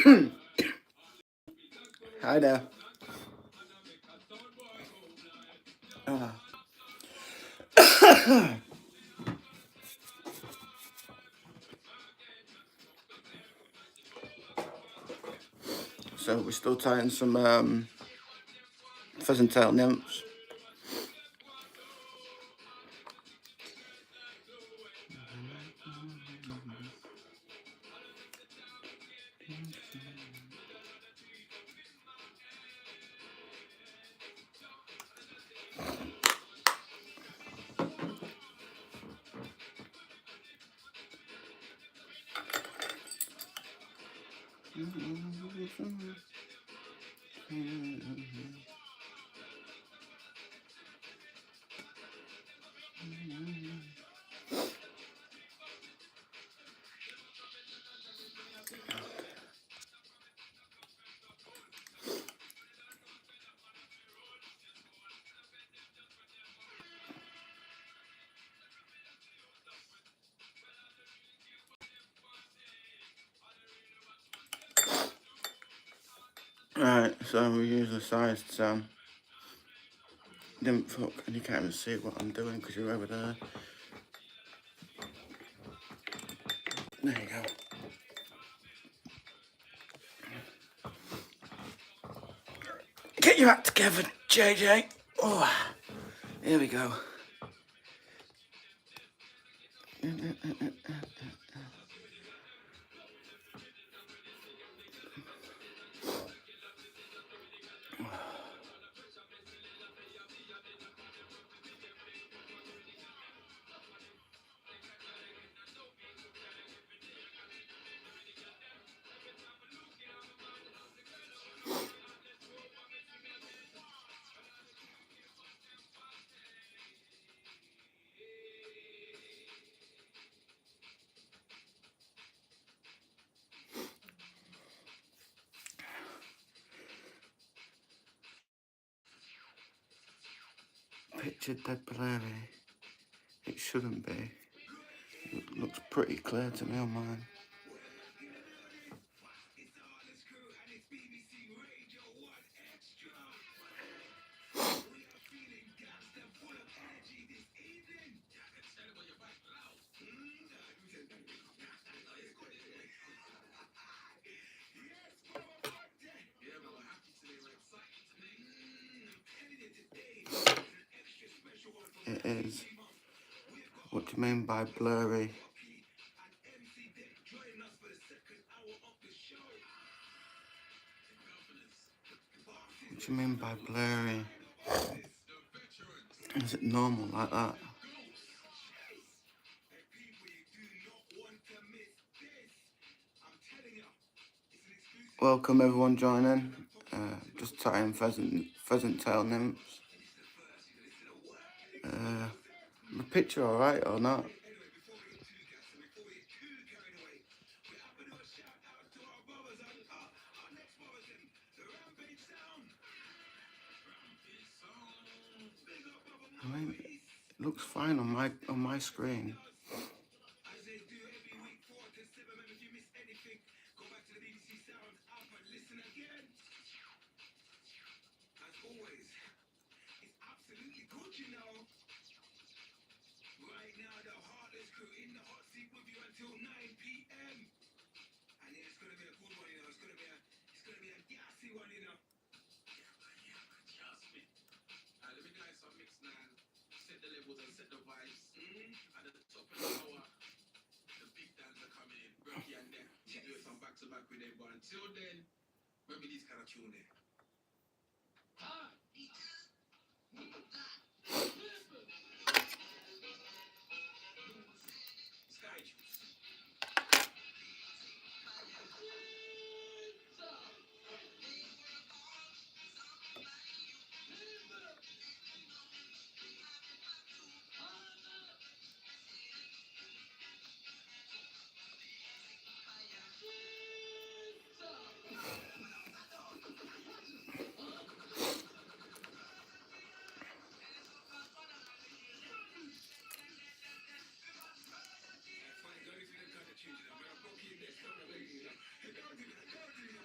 Hi there. Ah. So we're still tying some pheasant tail nymphs. Right, so we use a sized nymph hook, and you can't even see what I'm doing because you're over there. There you go. Get your act together, JJ. Oh, here we go. Picture dead blurry. It shouldn't be. It looks pretty clear to me on mine. It is. What do you mean by blurry? What do you mean by blurry? Is it normal like that? Welcome everyone joining. Just tying pheasant tail nymphs. The picture alright or not? I mean, it looks fine on my screen.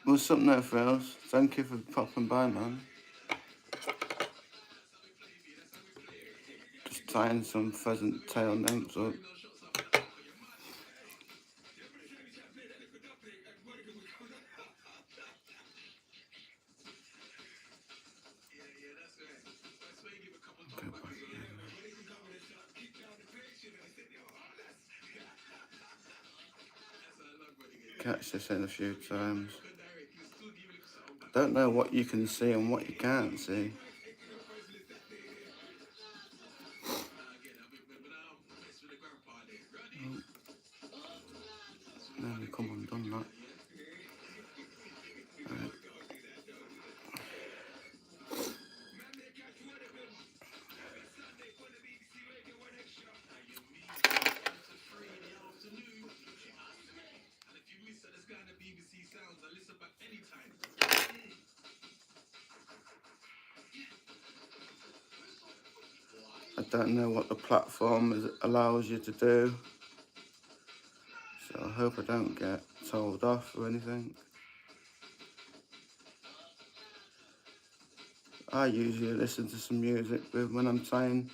What's up now, Frills? Thank you for popping by, man. Just tying some pheasant tail names up. Catch this in a few times. Don't know what you can see and what you can't see. Nearly come undone that. Right. I don't know what the platform allows you to do, so I hope I don't get told off or anything. I usually listen to some music when I'm tying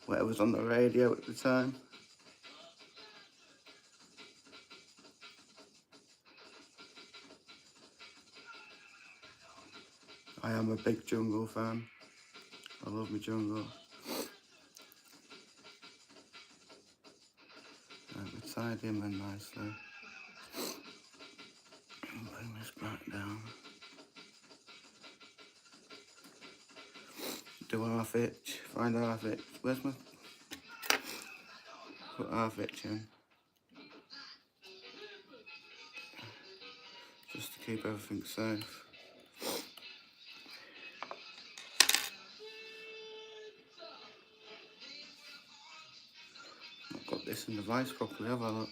whatever's on the radio at the time. I am a big jungle fan. I love my jungle. Right, we tied him in nicely. Bring this back down. Do half hitch. Find half hitch. Where's my... Put half hitch in. Just to keep everything safe. I've got this in the vice properly, have I? Look.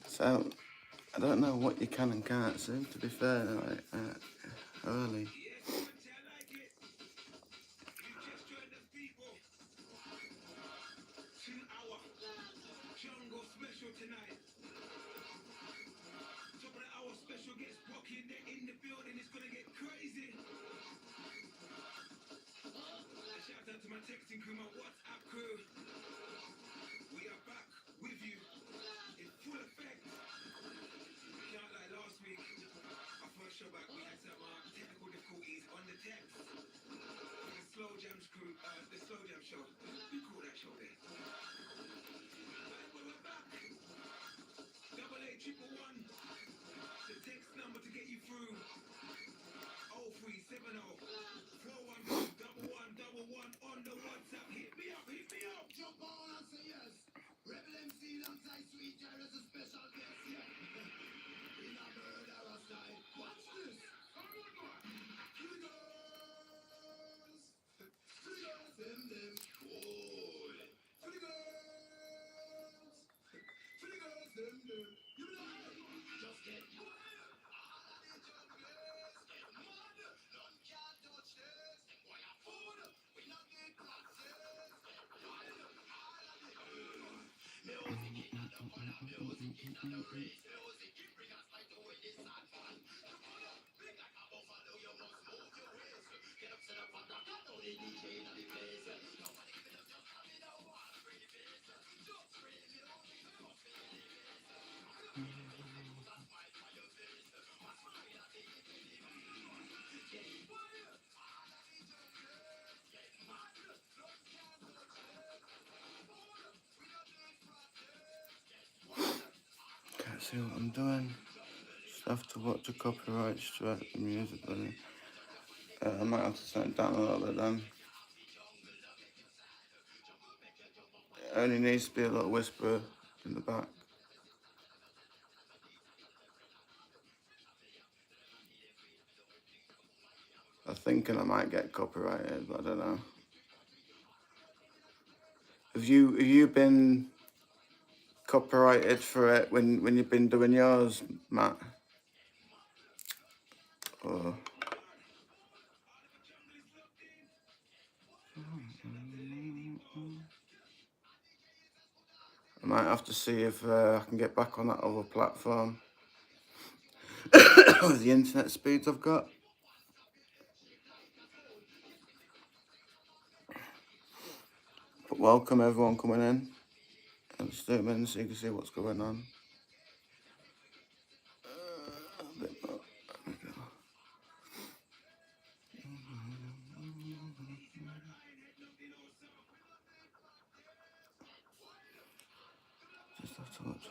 So, I don't know what you can and can't see, to be fair, like, early. Can't see what I'm doing. Just have to watch the copyright strike the music, but I might have to turn it down a little bit then. It only needs to be a little whisper in the back. I'm thinking I might get copyrighted, but I don't know. Have you been copyrighted for it when you've been doing yours, Matt? Or I might have to see if I can get back on that other platform with the internet speeds I've got. But welcome everyone coming in. I'll just do it in so you can see what's going on. A bit more. There we go. Just have to watch it.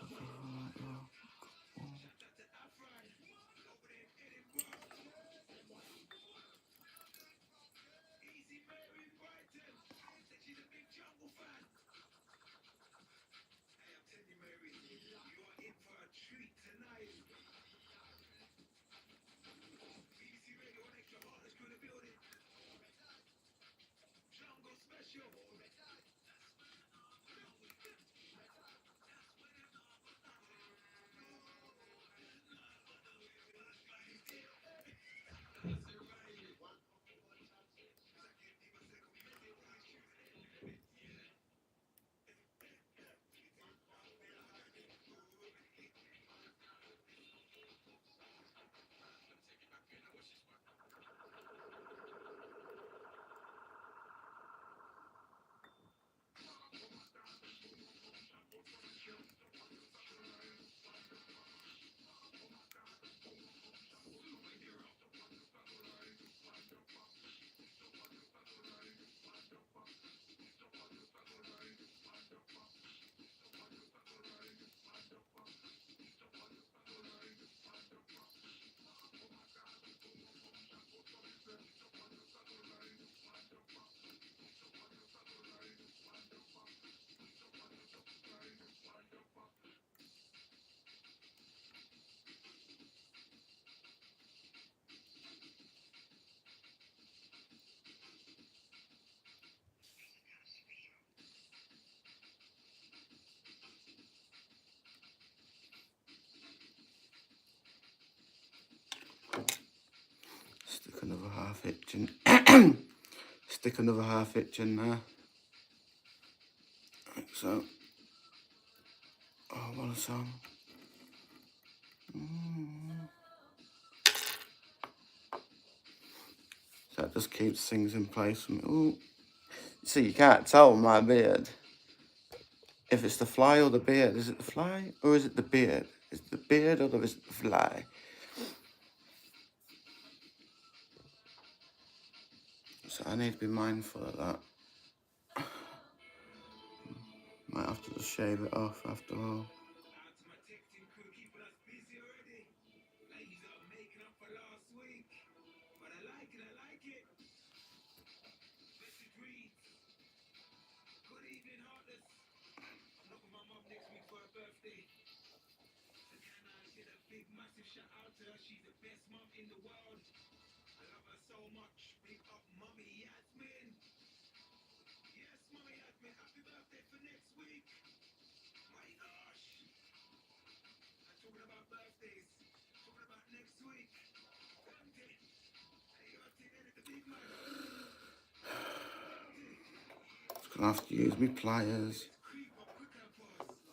Stick another half hitch in. Stick another half hitch in there. Like so. Oh, what a song. So that just keeps things in place for me. Ooh. See, you can't tell my beard if it's the fly or the beard. Is it the fly or is it the beard? Is it the beard or is it the fly? So I need to be mindful of that. Might have to just shave it off after all. Just gonna have to use me pliers.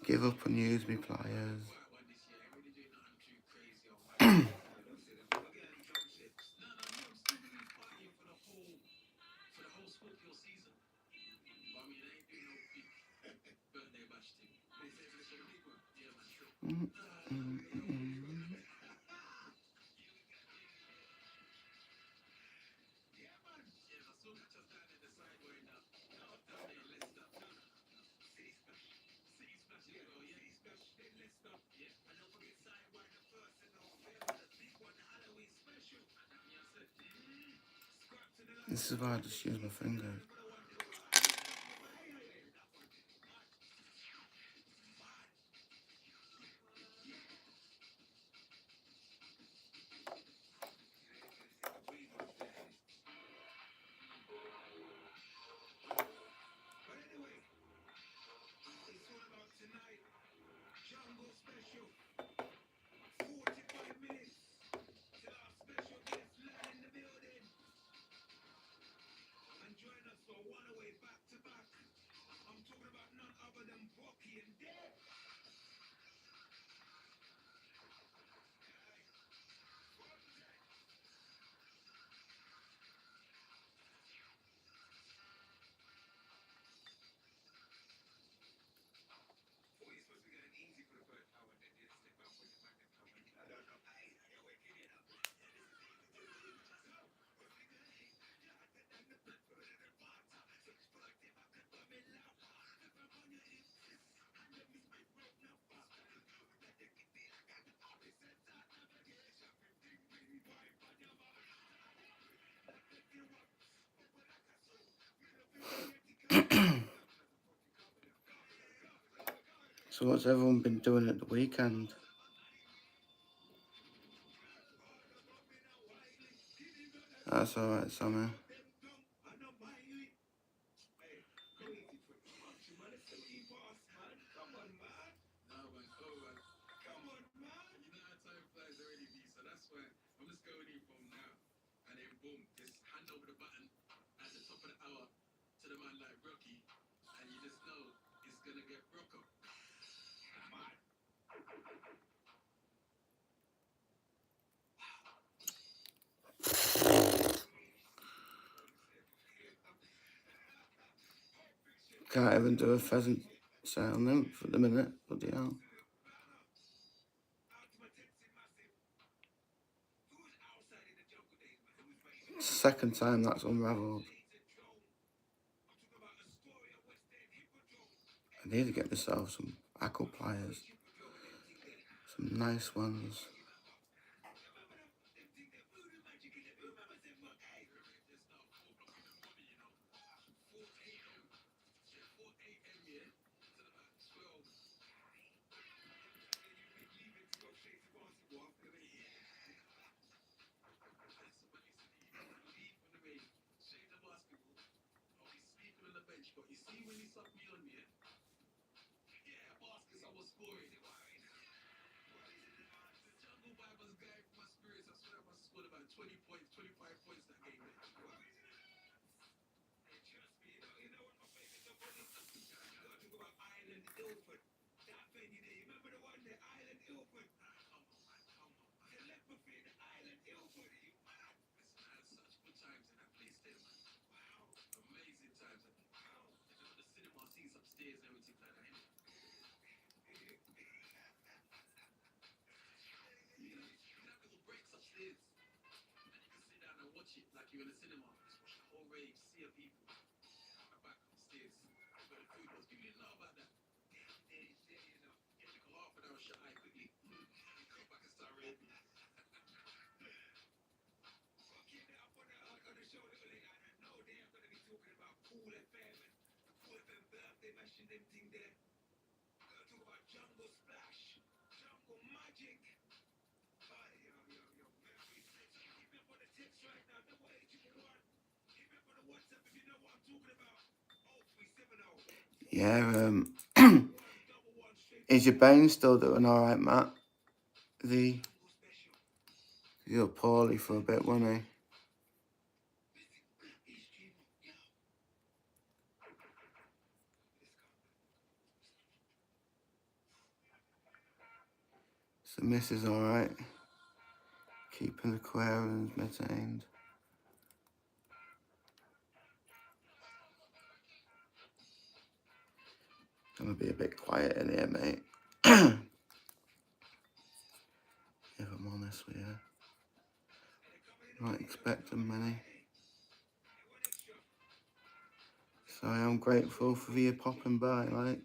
Give up and use me pliers. This is why I just use my fingers. So what's everyone been doing at the weekend? That's alright, Sammy. Can't even do a pheasant sound nymph at the minute. Bloody hell. It's the second time that's unravelled. I need to get myself some Apple pliers. Some nice ones. Yeah, is your bone still doing alright, Matt? You're poorly for a bit, wasn't he? So Miss is alright. Keeping the aquariums maintained. Gonna be a bit quiet in here, mate. If I'm honest with you. Not expecting many. So I am grateful for you popping by, like.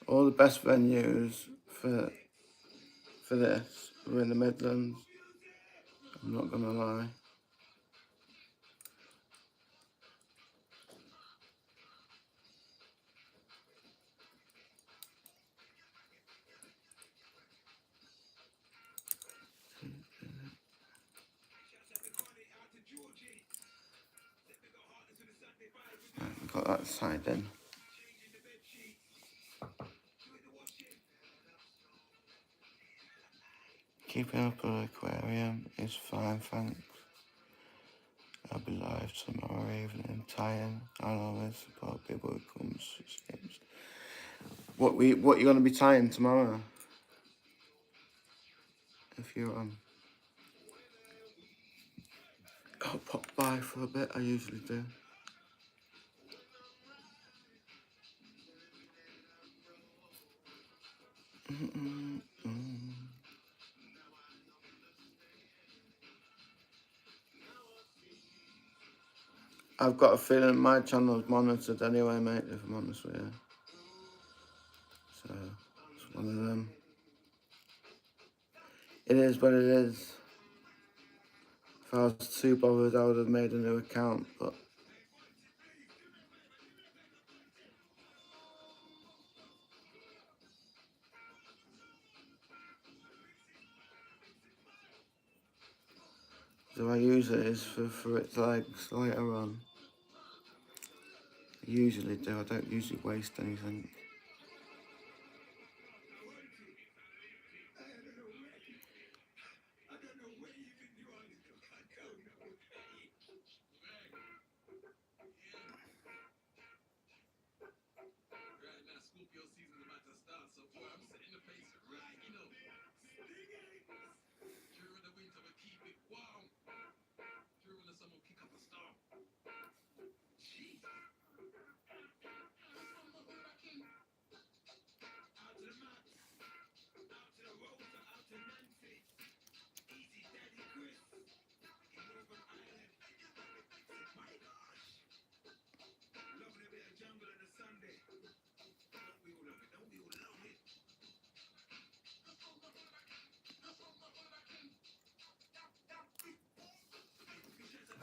All the best venues for this are in the Midlands. I'm not gonna lie. Right, we got that side in. Keeping up an aquarium is fine, thanks. I'll be live tomorrow evening, tying. I'll always support people who come to games. What you gonna be tying tomorrow? If you're on. I'll pop by for a bit, I usually do. I've got a feeling my channel's monitored anyway, mate, if I'm honest with you. So, it's one of them. It is what it is. If I was too bothered, I would have made a new account, but... So I use it is for its legs later on. I usually do, I don't usually waste anything.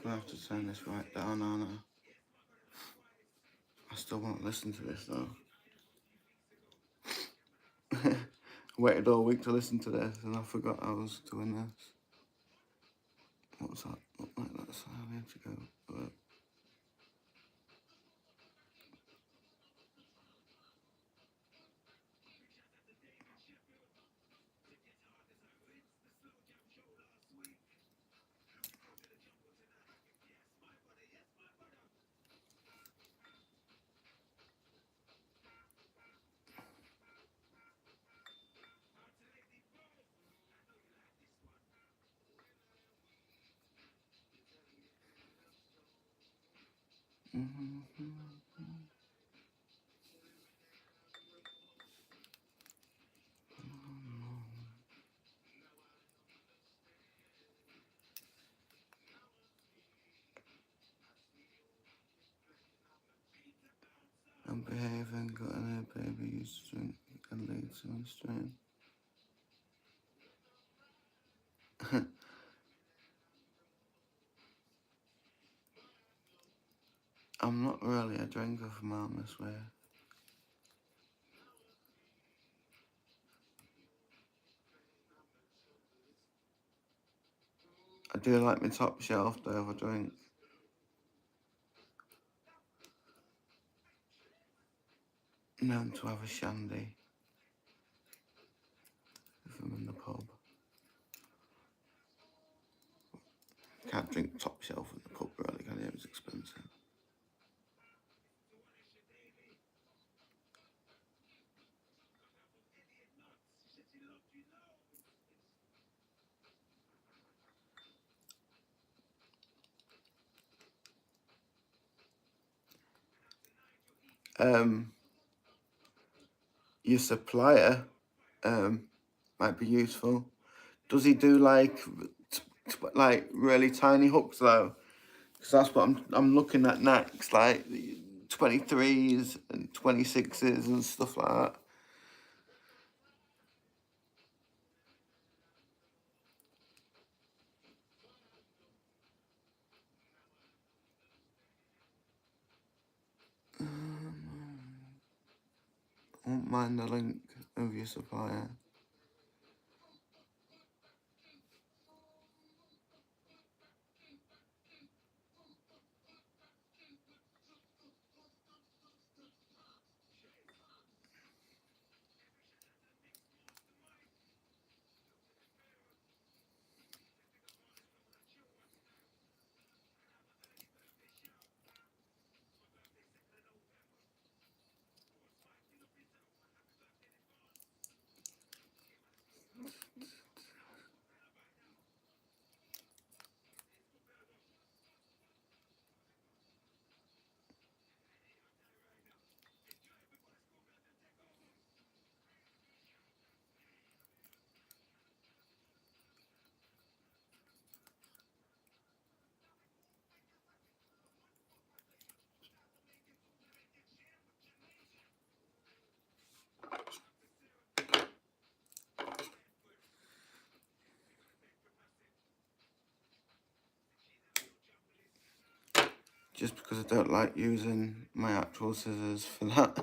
I'm gonna have to turn this right down, aren't I still won't listen to this though. I waited all week to listen to this and I forgot I was doing this. What was that? What might that sound? I had to go. But... I'm behaving, got an air baby, used to drink and lead to strain. I'm not really a drinker from out this way. I do like my top shelf though if I drink. Known to have a shandy if I'm in the pub. Can't drink top shelf in the pub really, can you? It was expensive. Your supplier might be useful. Does he do like really tiny hooks though? Because that's what I'm looking at next, like 23s and 26s and stuff like that. I won't mind the link of your supplier. just because I don't like using my actual scissors for that,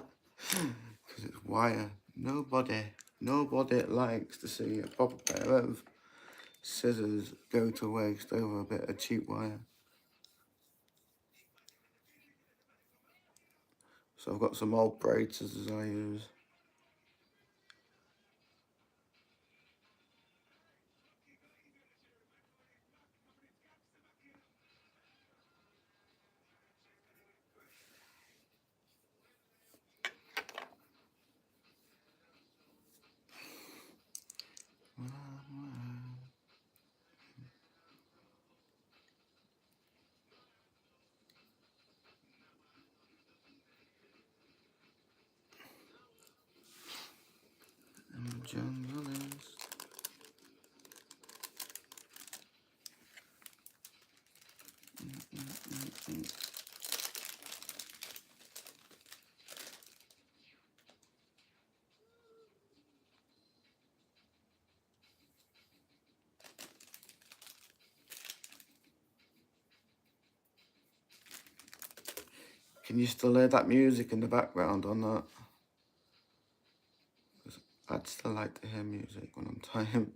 because it's wire. Nobody likes to see a proper pair of scissors go to waste over a bit of cheap wire. So I've got some old braid scissors I use. Junglist. Can you still hear that music in the background or not? I'd still like to hear music when I'm tired.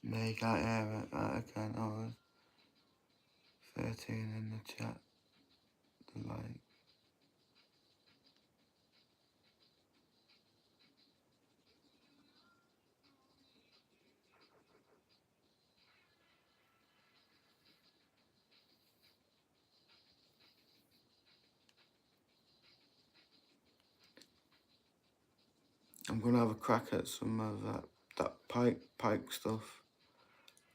No, you can't hear it. I can't. Oh, 13 in the chat. The like. I'm gonna have a crack at some of that pike stuff,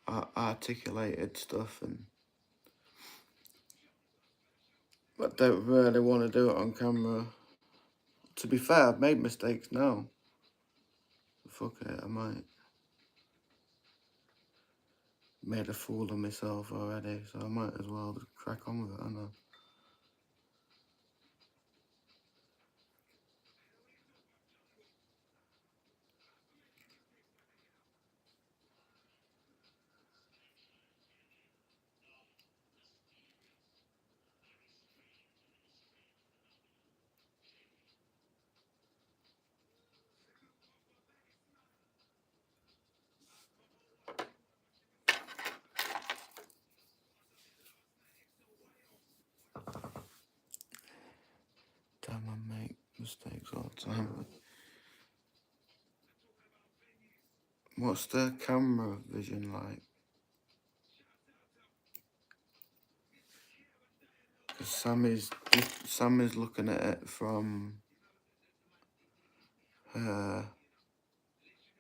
articulated stuff, and I don't really want to do it on camera. To be fair, I've made mistakes now. Fuck it, I might. Made a fool of myself already, so I might as well just crack on with it, I know. Damn, I make mistakes all the time. What's the camera vision like? Because Sammy's looking at it from her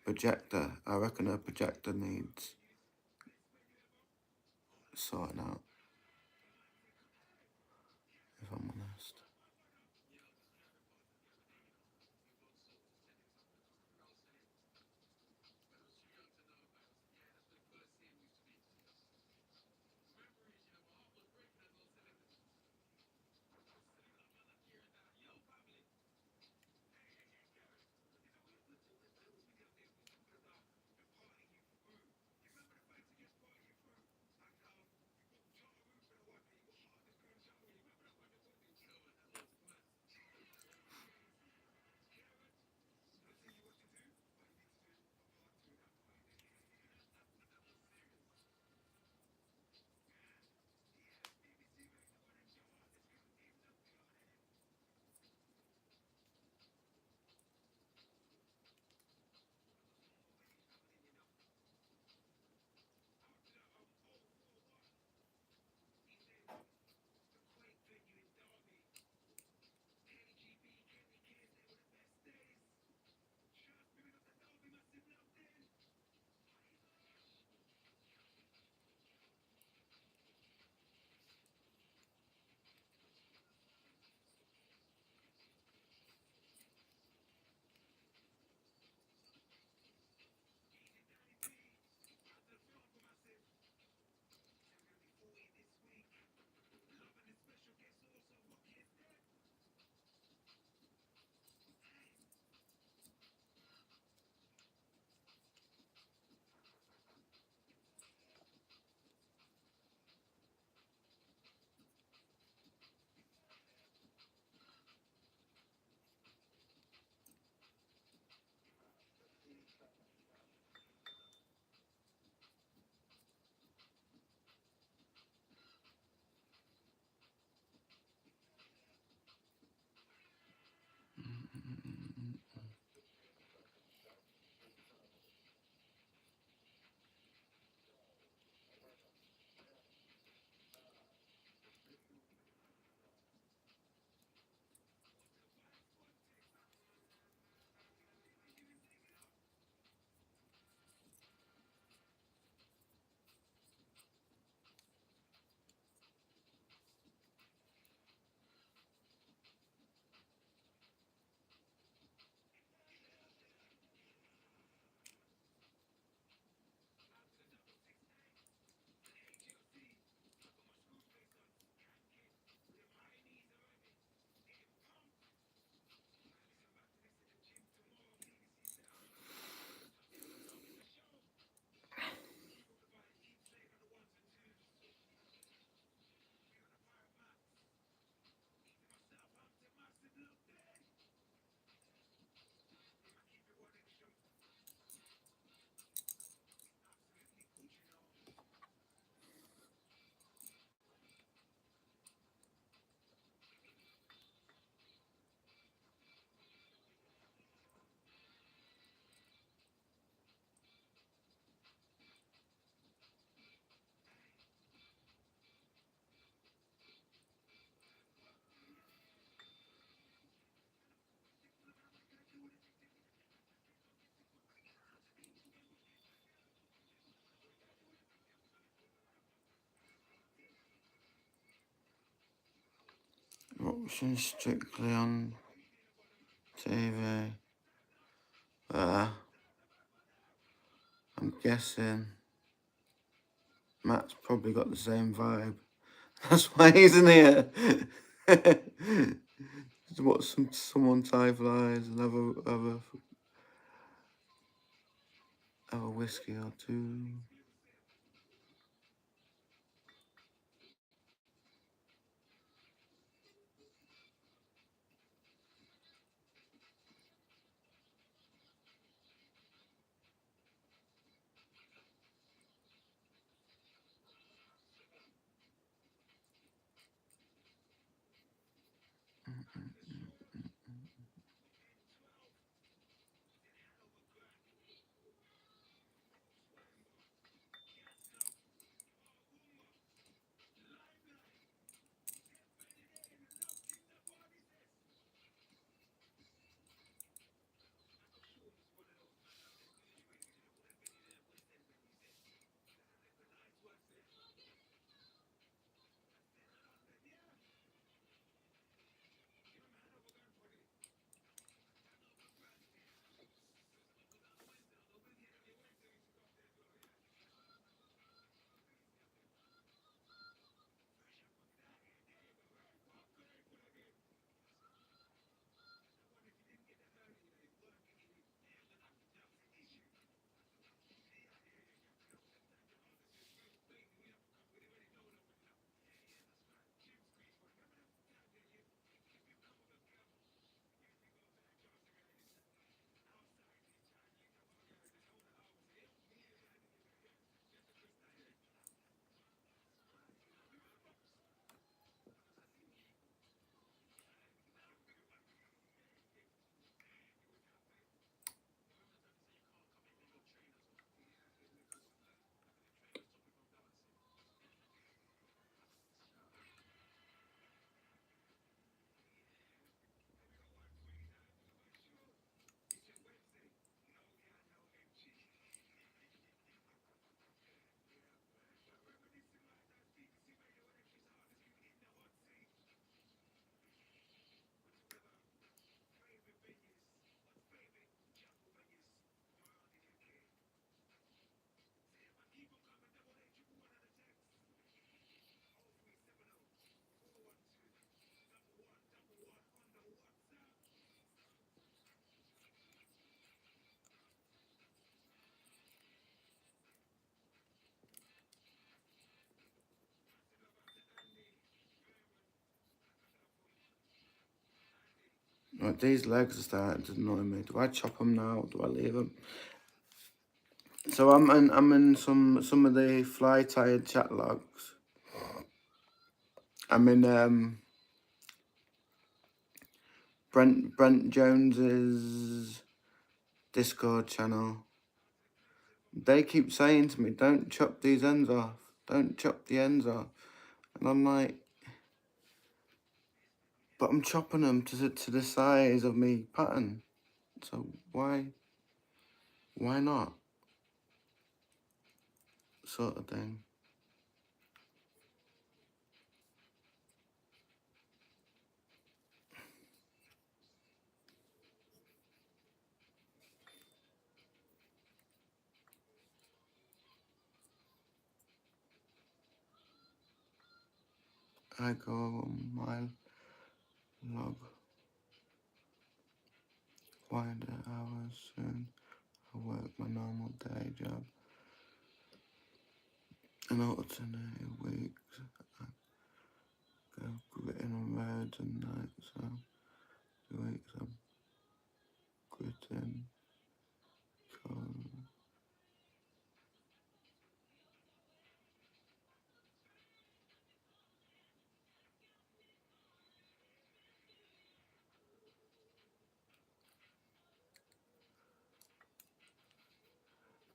projector. I reckon her projector needs sorting out, if I'm honest. Watching Strictly on TV. I'm guessing Matt's probably got the same vibe. That's why he's in here. Just watch someone tie flies and have a whiskey or two. Right, these legs are starting to annoy me. Do I chop them now? Do I leave them? So I'm in some of the fly tired chat logs. I'm in Brent Jones's Discord channel. They keep saying to me, don't chop these ends off. Don't chop the ends off. And I'm like, but I'm chopping them to the size of me pattern. So why not? Sort of thing. I go on my log. Wider hours soon. I work my normal day job. And alternate weeks. I go gritting on roads and nights. So the weeks I'm gritting. Cold.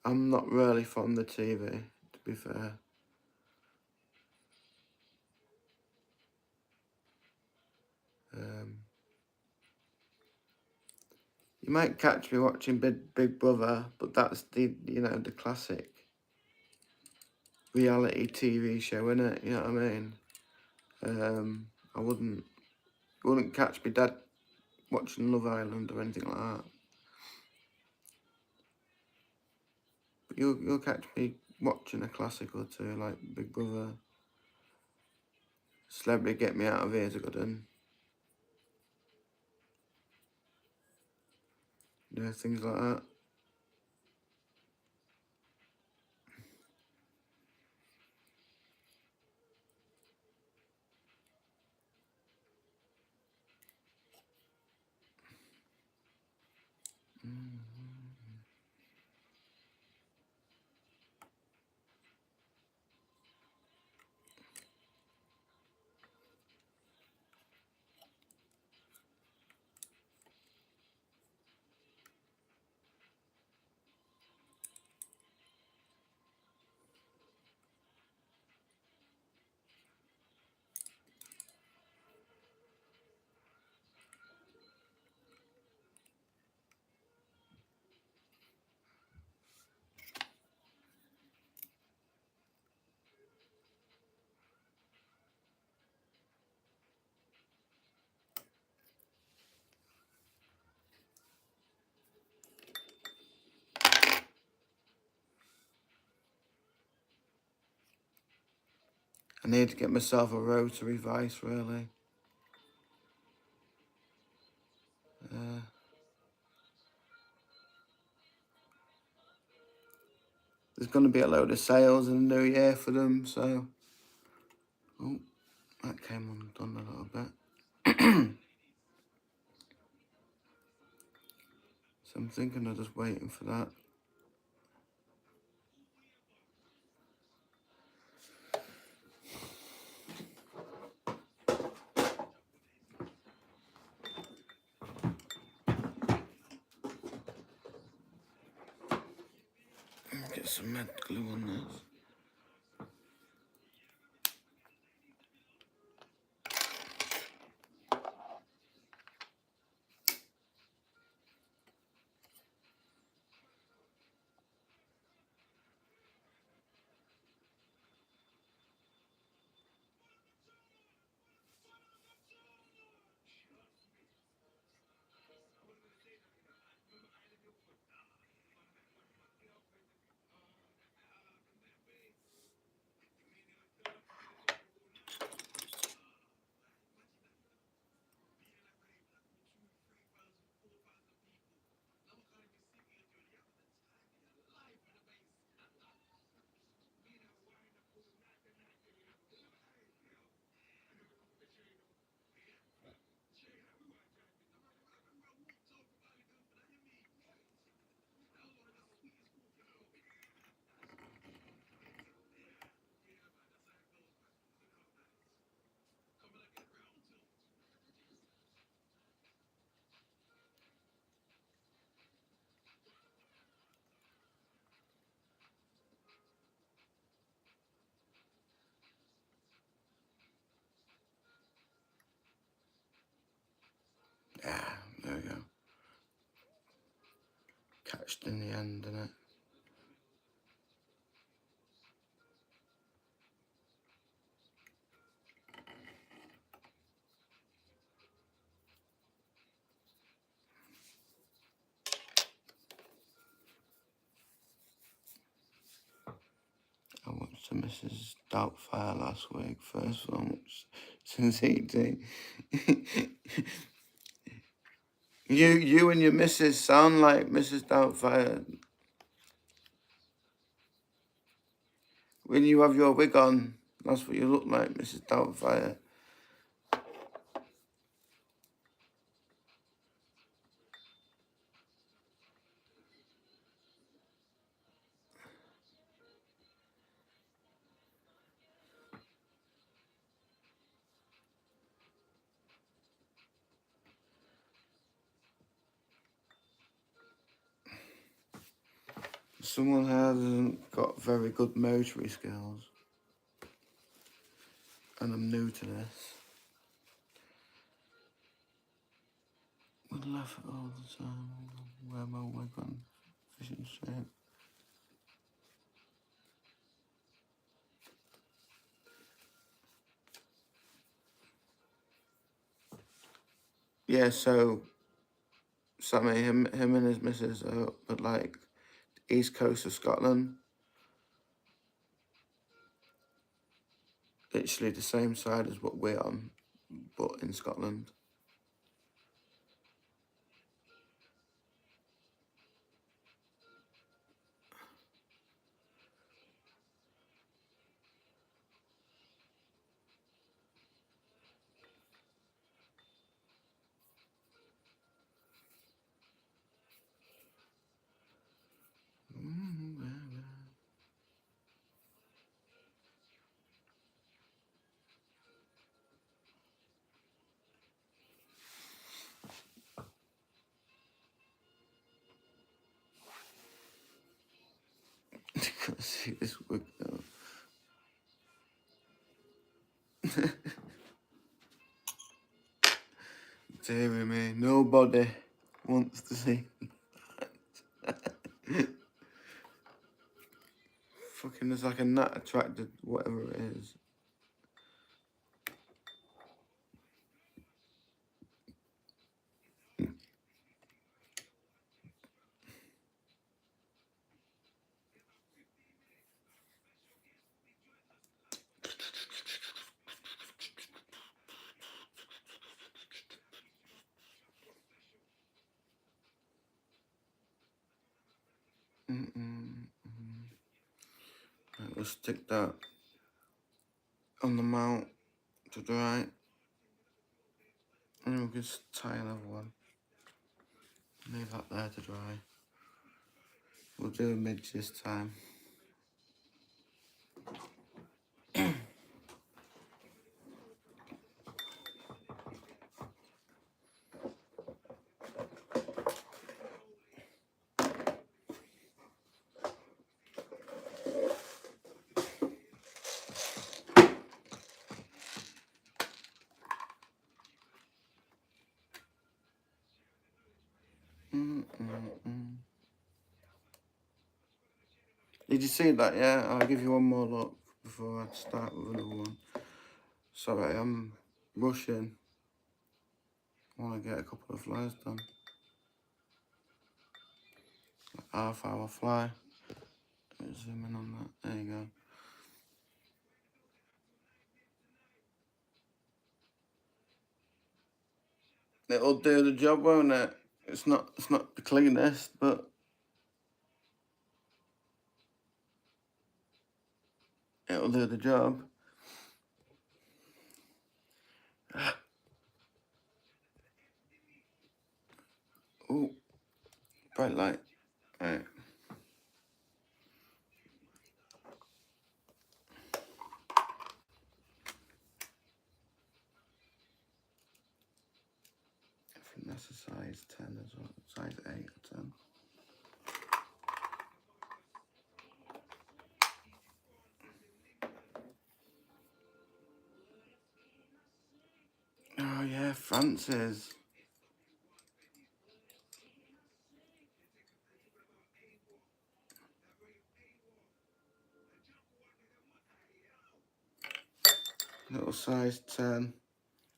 I'm not really from the TV, to be fair. You might catch me watching Big Brother, but that's the the classic reality TV show, innit? You know what I mean? I wouldn't catch me dad watching Love Island or anything like that. But you'll catch me watching a classic or two like Big Brother. Celebrity Get Me Out of Here's a good one. Yeah, things like that. I need to get myself a rotary vise, really. There's going to be a load of sales in the new year for them, so... Oh, that came undone a little bit. So I'm thinking of just waiting for that. Get some med glue on this. There we go. Catched in the end, innit? I watched the Mrs. Doubtfire last week, first one since ET. You and your missus sound like Mrs. Doubtfire. When you have your wig on, that's what you look like, Mrs. Doubtfire. Someone hasn't got very good motory skills. And I'm new to this. Would laugh at all the time. Wear my wig on fishing strip. Yeah, so Sammy, him and his missus are up at like the east coast of Scotland. Literally the same side as what we're on, but in Scotland. See this wig now. Dear me, nobody wants to see that. Fucking, there's like a gnat attracted, whatever it is. Right, we'll stick that on the mount to dry. And we'll just tie another one. Leave that there to dry. We'll do a midge this time. Did you see that? Yeah, I'll give you one more look before I start with another one. Sorry, I'm rushing. I want to get a couple of flies done. Half-hour fly. Let's zoom in on that. There you go. It'll do the job, won't it? It's not the cleanest, but it'll do the job. Oh, bright light. Right. I think that's a size 10 as well. Size 8 or 10. Oh yeah, Francis. Little size 10.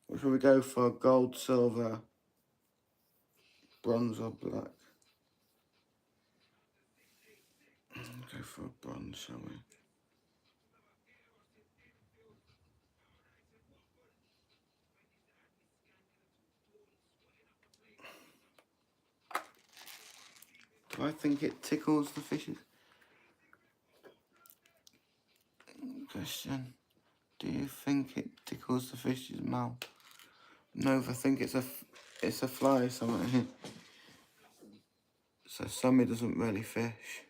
Which will we go for? Gold, silver, bronze or black? Go for a bronze, shall we? Do I think it tickles the fishes? Question. Do you think it tickles the fish's mouth? No, I think it's a fly, something. So Sammy doesn't really fish.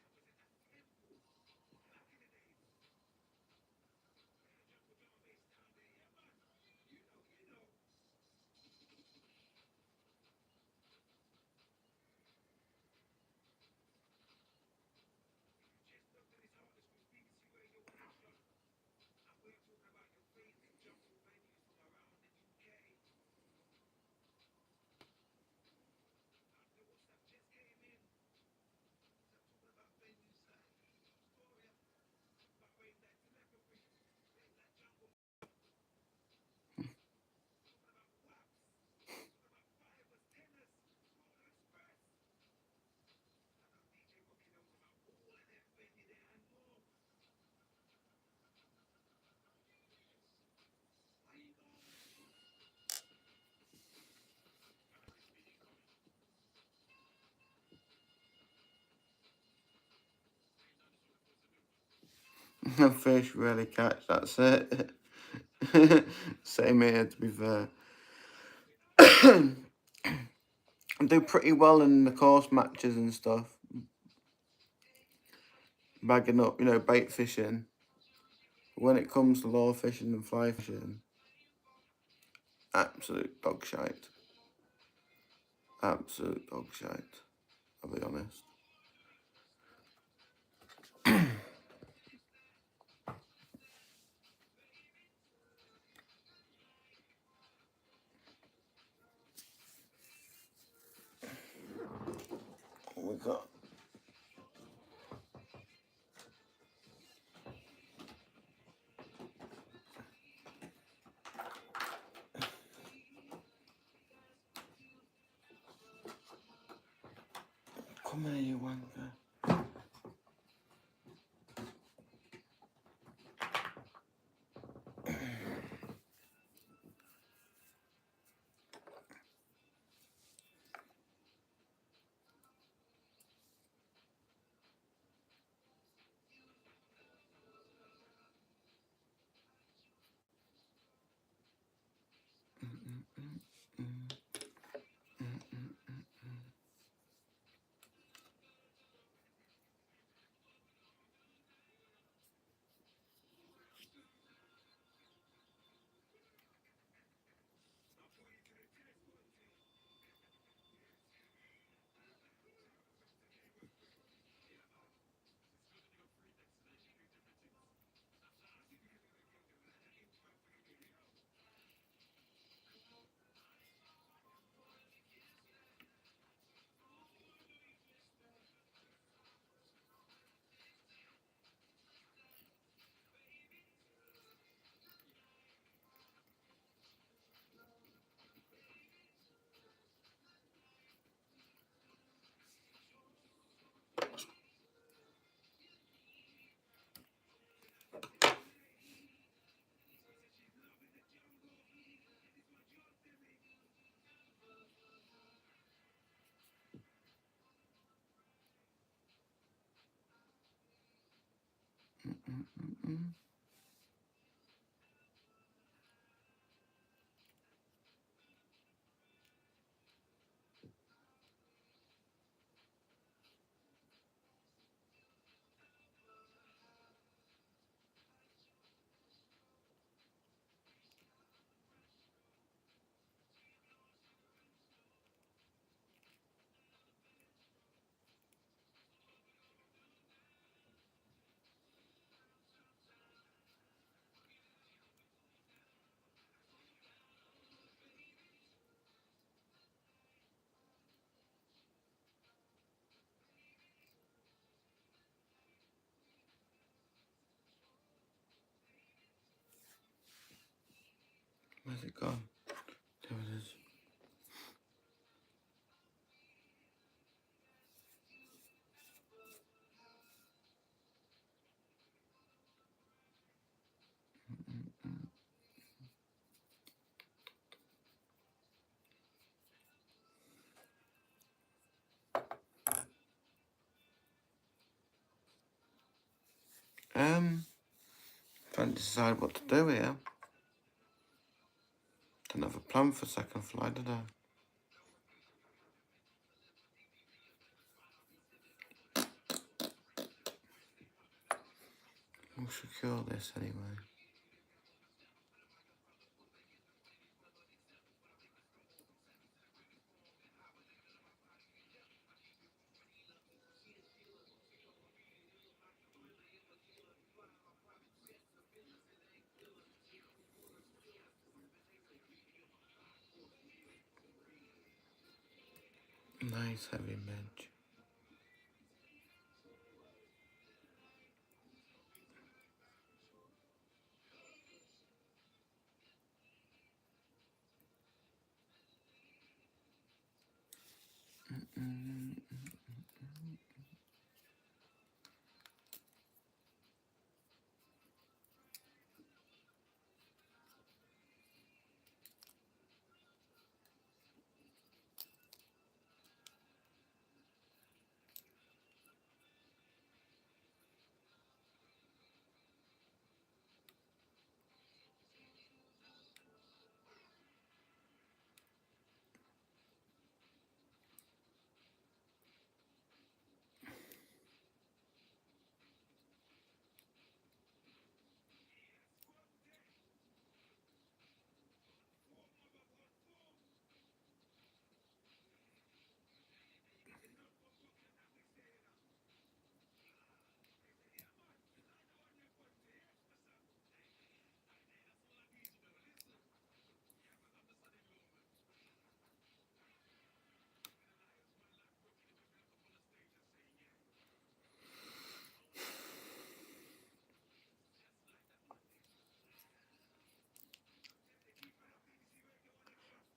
The fish really catch, that's it. Same here, to be fair. I do pretty well in the course matches and stuff. Bagging up, bait fishing. When it comes to lure fishing and fly fishing, absolute dog shite. Absolute dog shite, I'll be honest. What we got? Come here, you wanker. Where's it gone? There it is. Trying to decide what to do here. Didn't have a plan for second fly, did I? We'll secure this anyway. Nice heavy midge.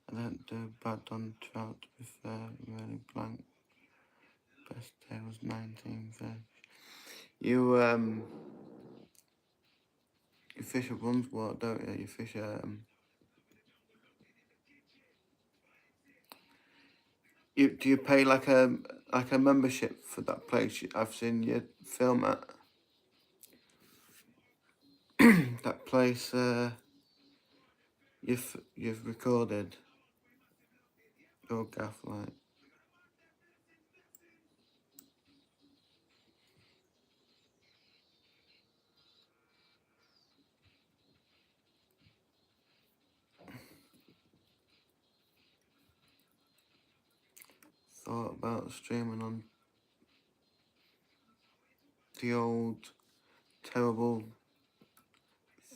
I don't do bad on trout, to be fair, really blank. Best day was 19 fish. You fish at Brunswick, don't you? You fish do you pay like a membership for that place? I've seen you film at that place. You've recorded your gaff like. Thought about streaming on the old terrible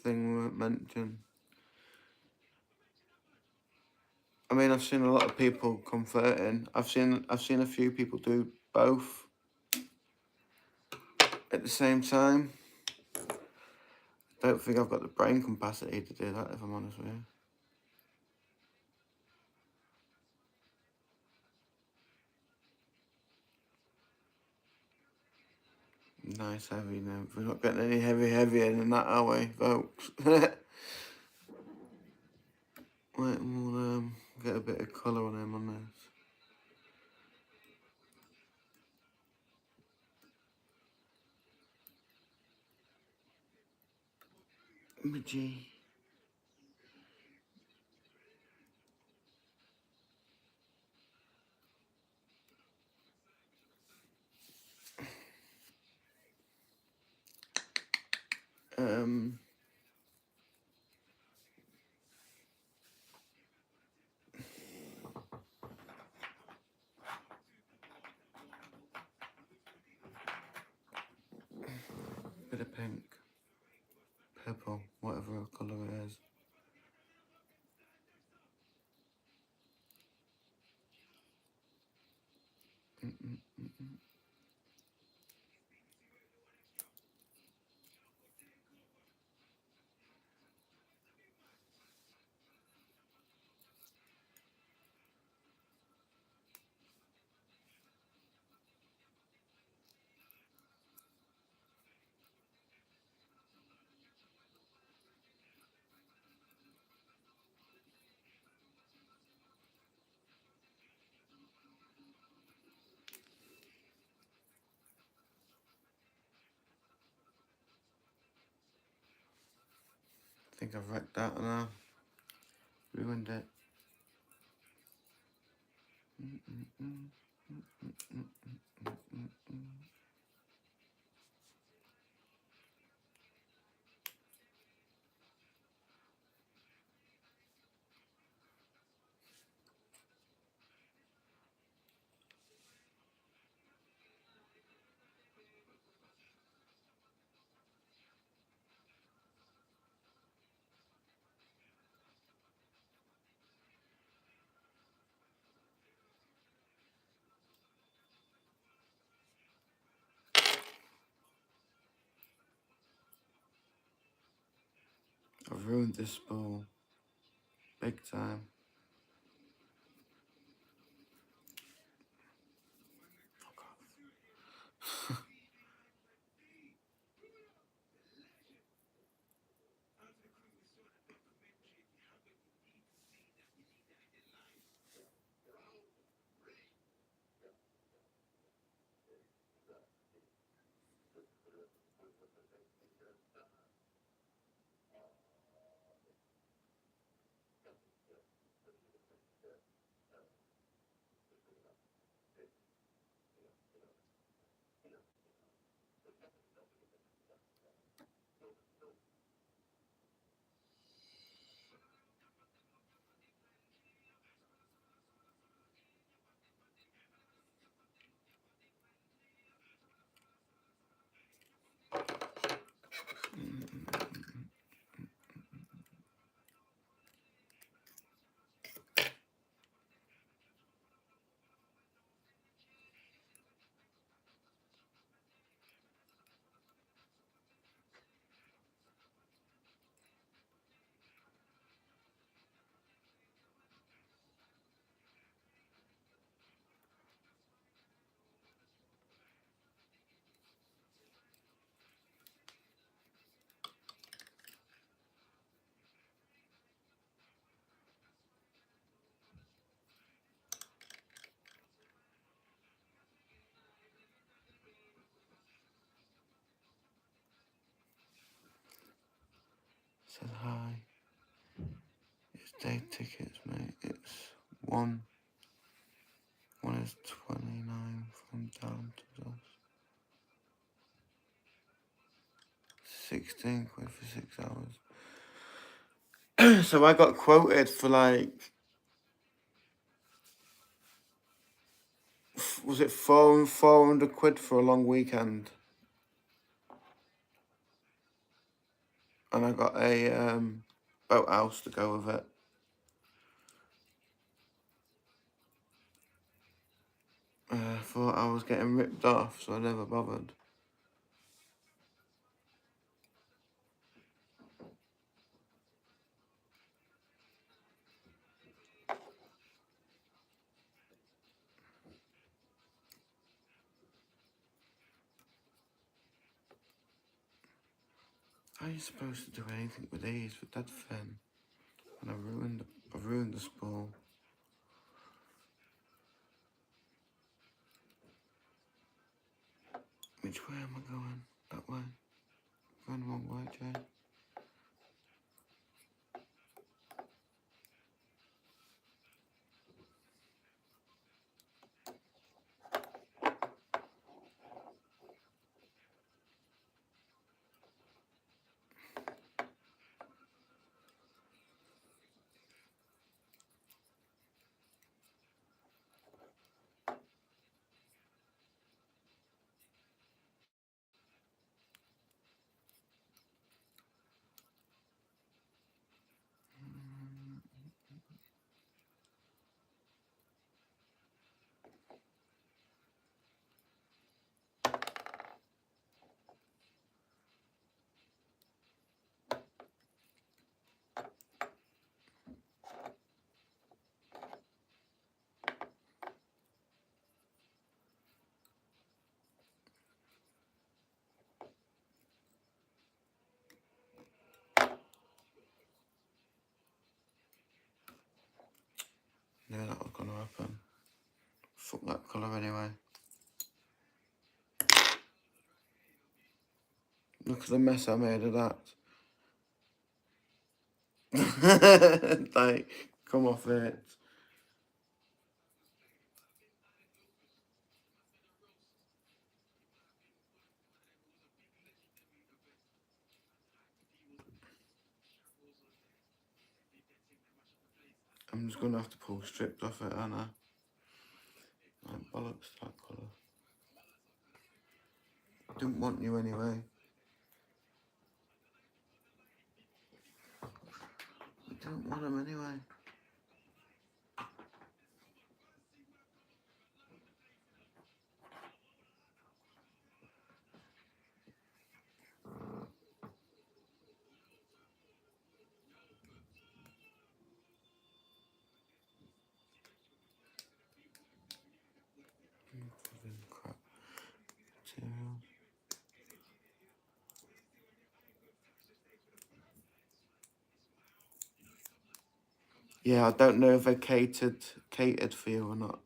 thing we mentioned. I mean, I've seen a lot of people converting. I've seen a few people do both at the same time. Don't think I've got the brain capacity to do that, if I'm honest with you. Nice heavy nymph. We're not getting any heavier than that, are we, folks? Wait, we'll get a bit of colour on him on this. Midgie. Bit of pink, purple, whatever colour it is. think I've wrecked that now. Ruined it. I've ruined this ball. Big time. Fuck off. Said hi. It's day tickets, mate. It's one. One is 29 from down to us. 16 quid for 6 hours. So I got quoted for like, was it 400 quid for a long weekend? And I got a boathouse to go with it. I thought I was getting ripped off, so I never bothered. How are you supposed to do anything with these with that fin? And I've ruined the spool. Which way am I going? That way. Going the wrong way, Jay. Knew that was gonna happen. Fuck that colour anyway. Look at the mess I made of that. Like, come off it. I'm just gonna have to pull stripped off it, aren't I? Like, bollocks, that colour. Didn't want you anyway. I don't want him anyway. Crap material. Yeah, I don't know if they catered for you or not.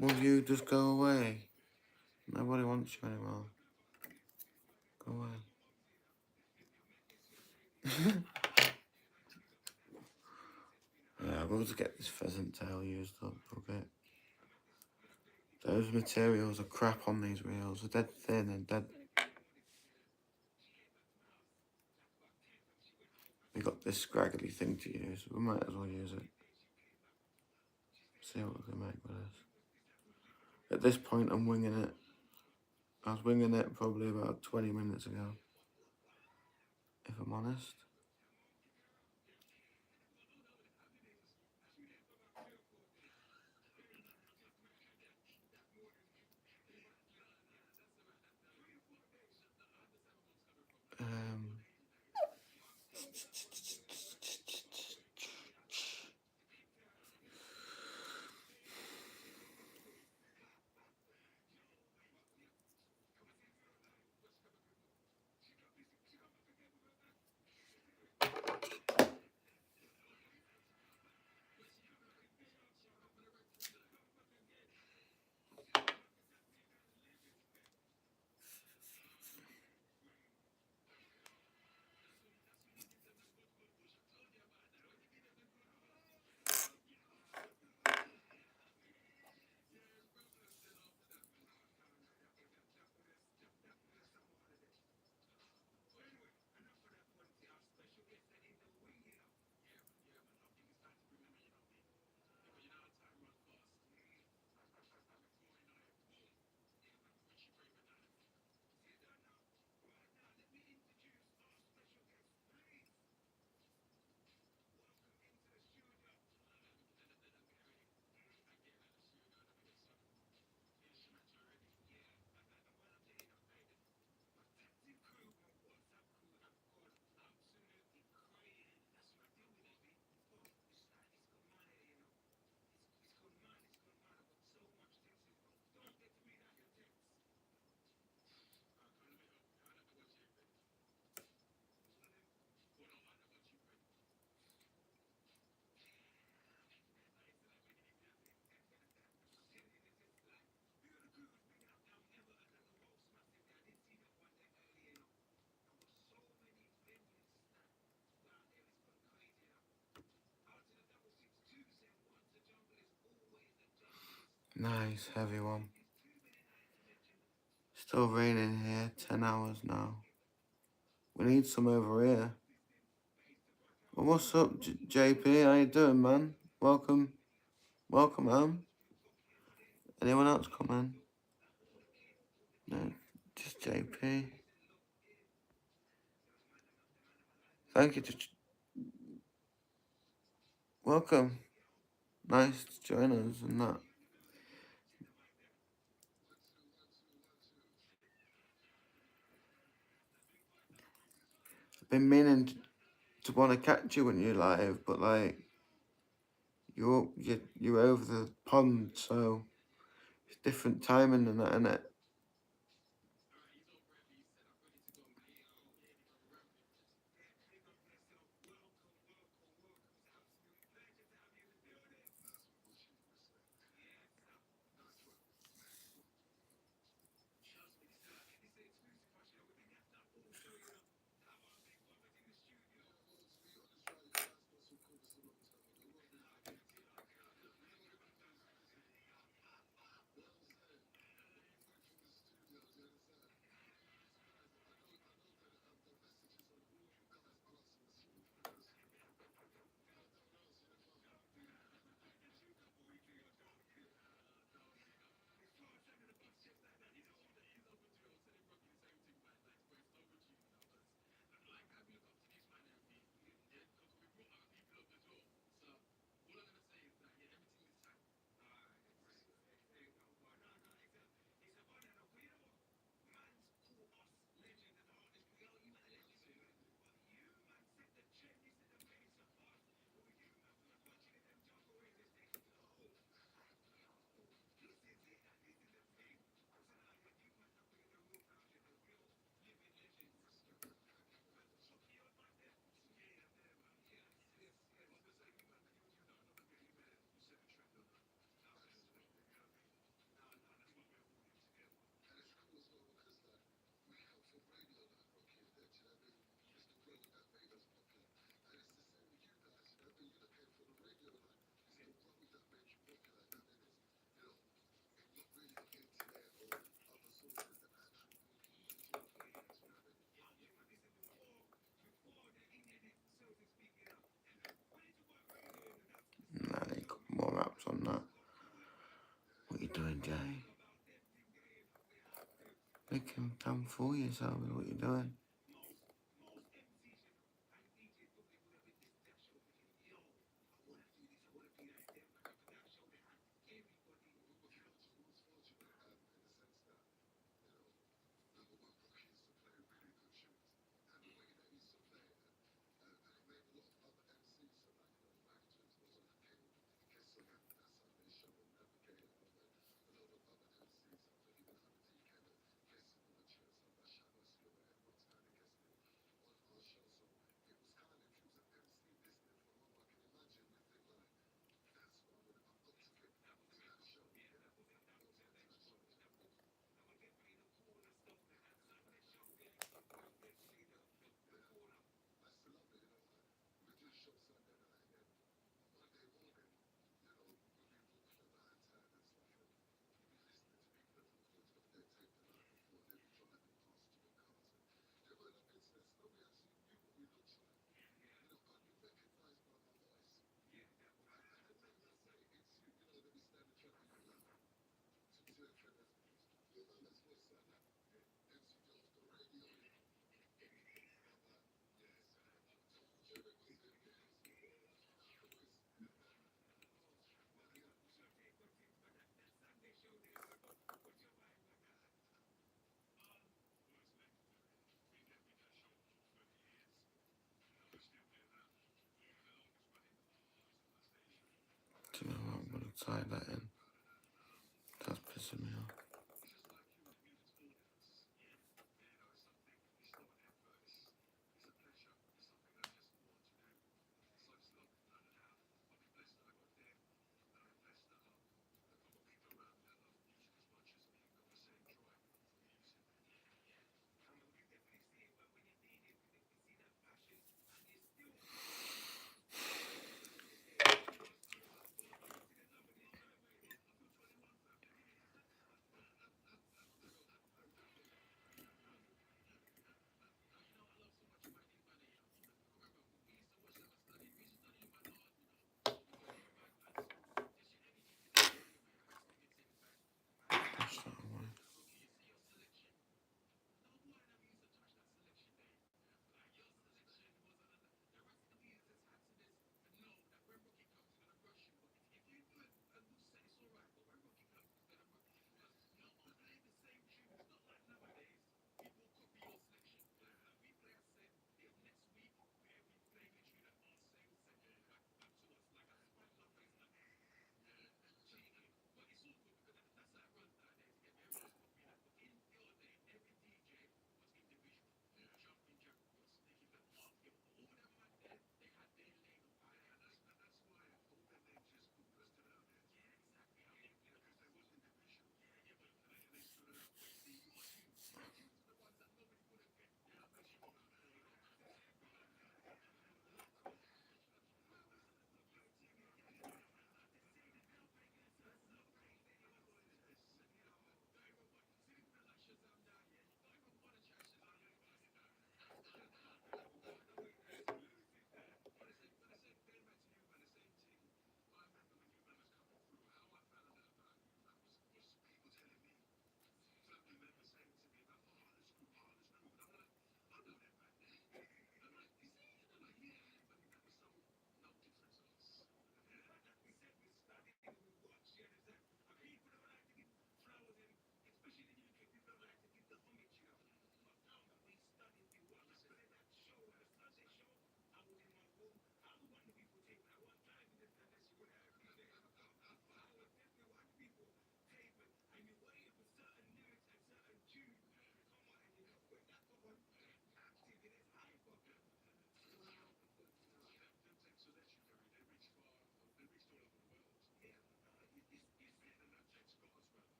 Will you just go away? Nobody wants you anymore. Go away. Yeah, we'll just get this pheasant tail used up a bit. Those materials are crap on these reels. They're dead thin and dead. We got this scraggly thing to use. We might as well use it. See what we can make with this. At this point, I'm winging it. I was winging it probably about 20 minutes ago, if I'm honest. Nice, heavy one. Still raining here, 10 hours now. We need some over here. Well, what's up, JP? How you doing, man? Welcome. Welcome home. Anyone else come in? No, just JP. Thank you. Welcome. Nice to join us and that. I've been meaning to want to catch you when you're live, but like you're over the pond, so it's different timing and that, innit? Nah, need a couple more raps on that. What you doing, Jay? Making come for yourself is what you're doing. Do you know what? I'm gonna tie that in. That's pissing me off.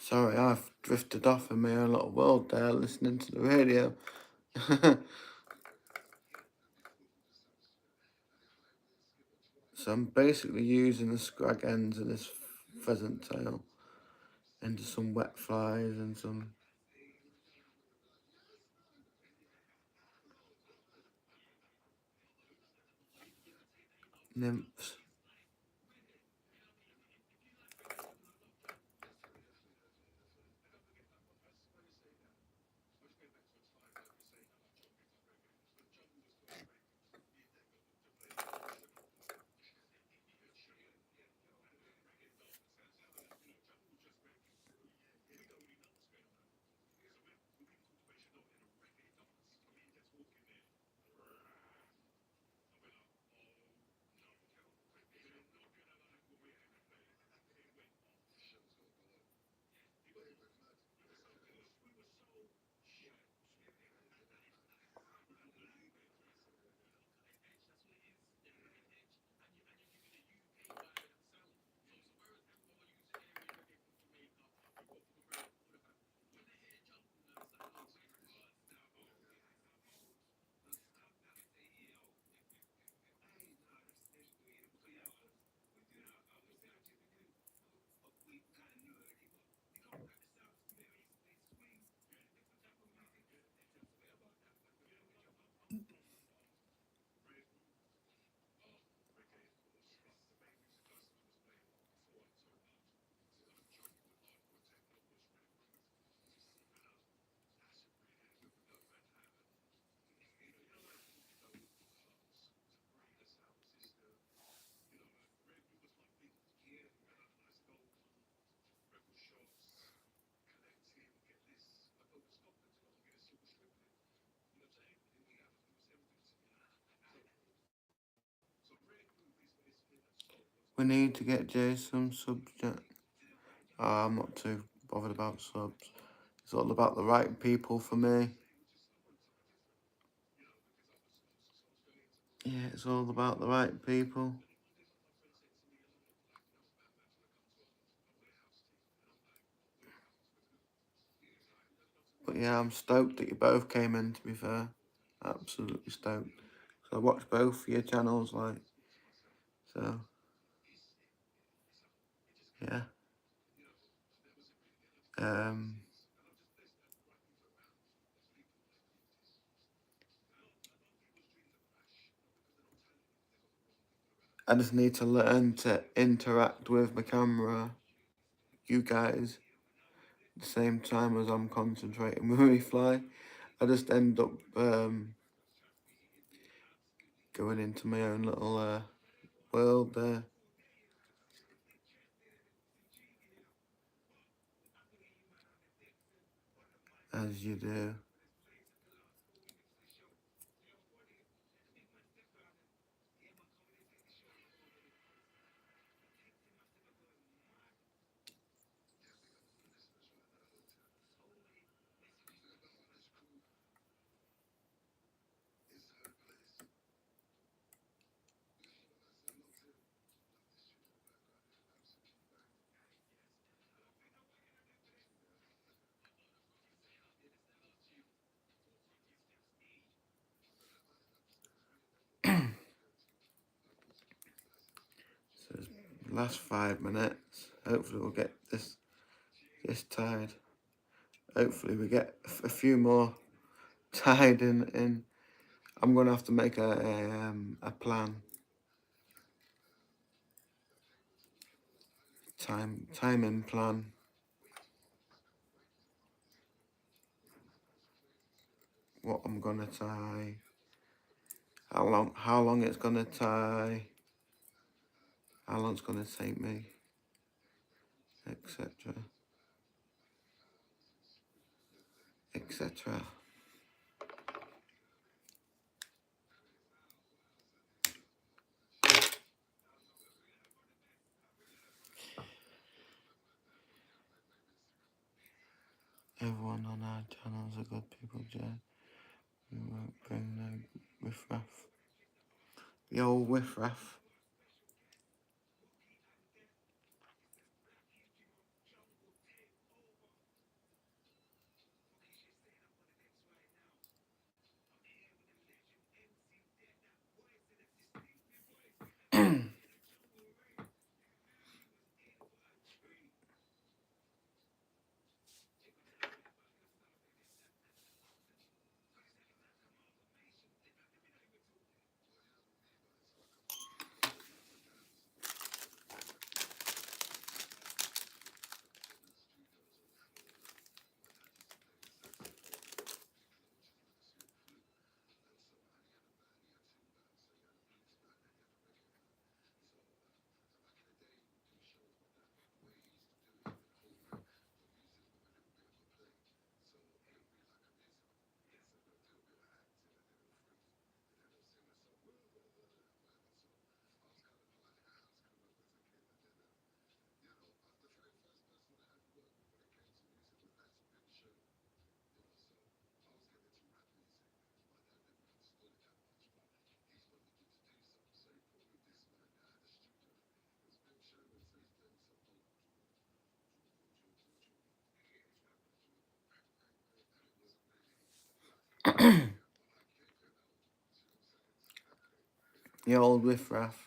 Sorry, I've drifted off in my own little world there, listening to the radio. So I'm basically using the scrag ends of this pheasant tail into some wet flies and some nymphs. We need to get Jay some subs. I'm not too bothered about subs. It's all about the right people for me. Yeah, it's all about the right people. But yeah, I'm stoked that you both came in, to be fair. Absolutely stoked. So I watched both of your channels, like, so, yeah. I just need to learn to interact with my camera, you guys, at the same time as I'm concentrating with my fly. I just end up going into my own little world there, as you do. So last 5 minutes. Hopefully we'll get this tied. Hopefully we get a few more tied in. I'm gonna have to make a plan. Timing plan. What I'm gonna tie. How long it's gonna tie. How long it's gonna take me. Etc. Etc. Everyone on our channels are good people, Jay. We won't bring no riffraff. The old riffraff. The old riffraff.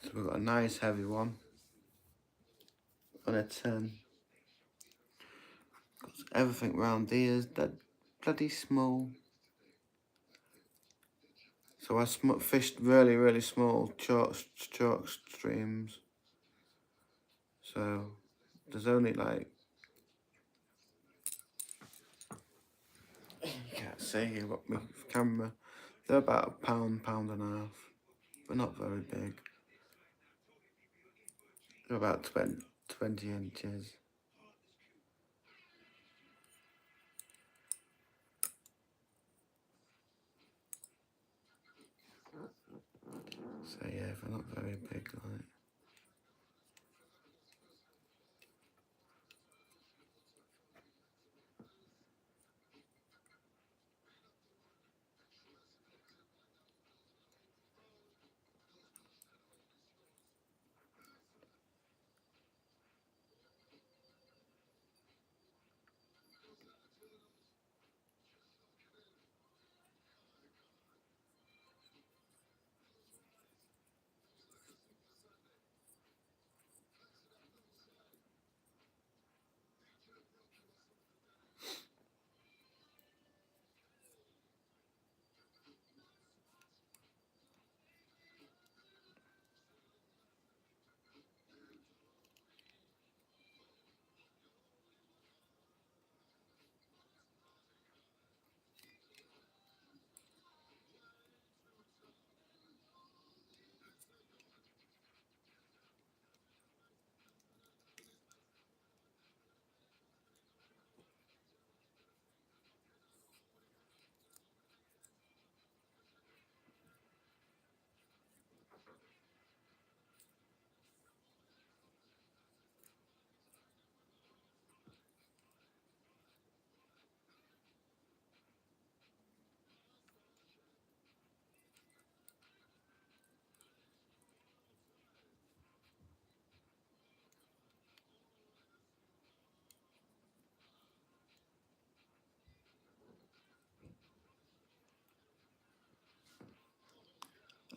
So we've got a nice heavy one on a 10. Everything round here is that bloody small. So I fished really, really small chalk streams. So there's only like, you can't see, I've got my camera. They're about a pound, pound and a half, but not very big. They're about 20 inches. So yeah, they're not very big, like.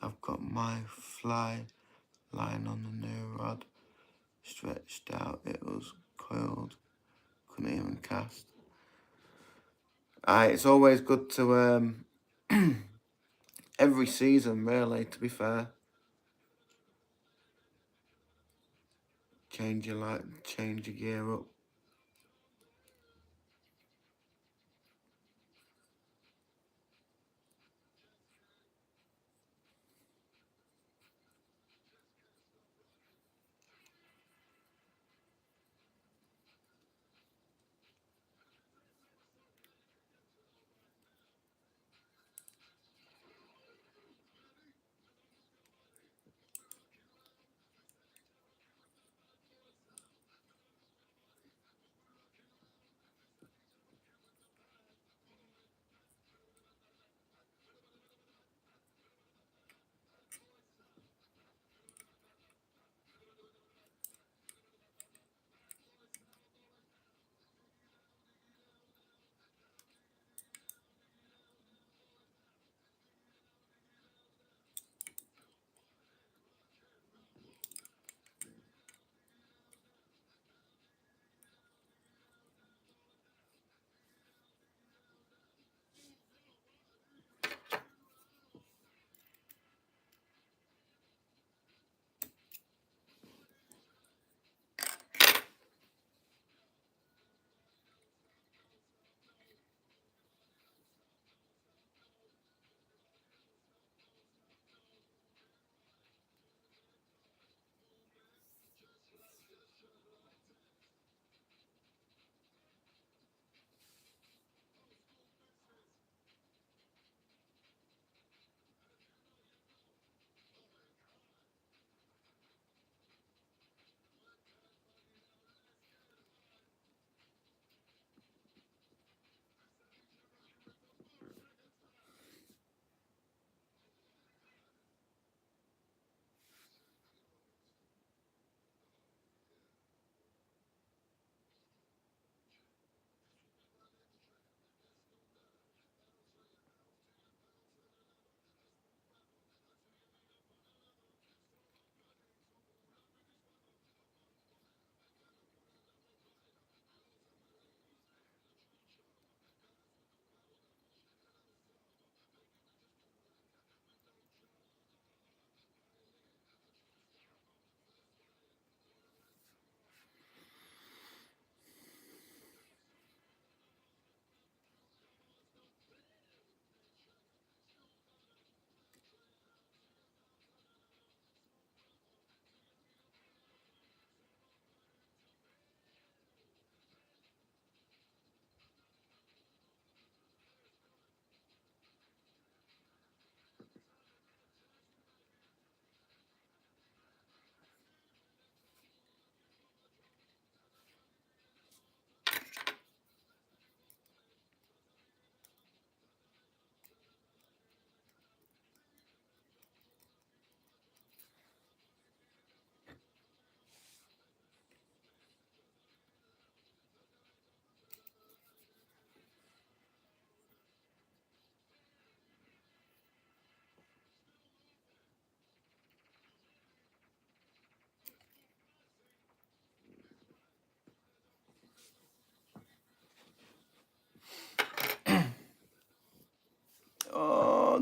I've got my fly line on the new rod, stretched out, it was coiled, couldn't even cast. It's always good to, every season really, to be fair. Change your gear up.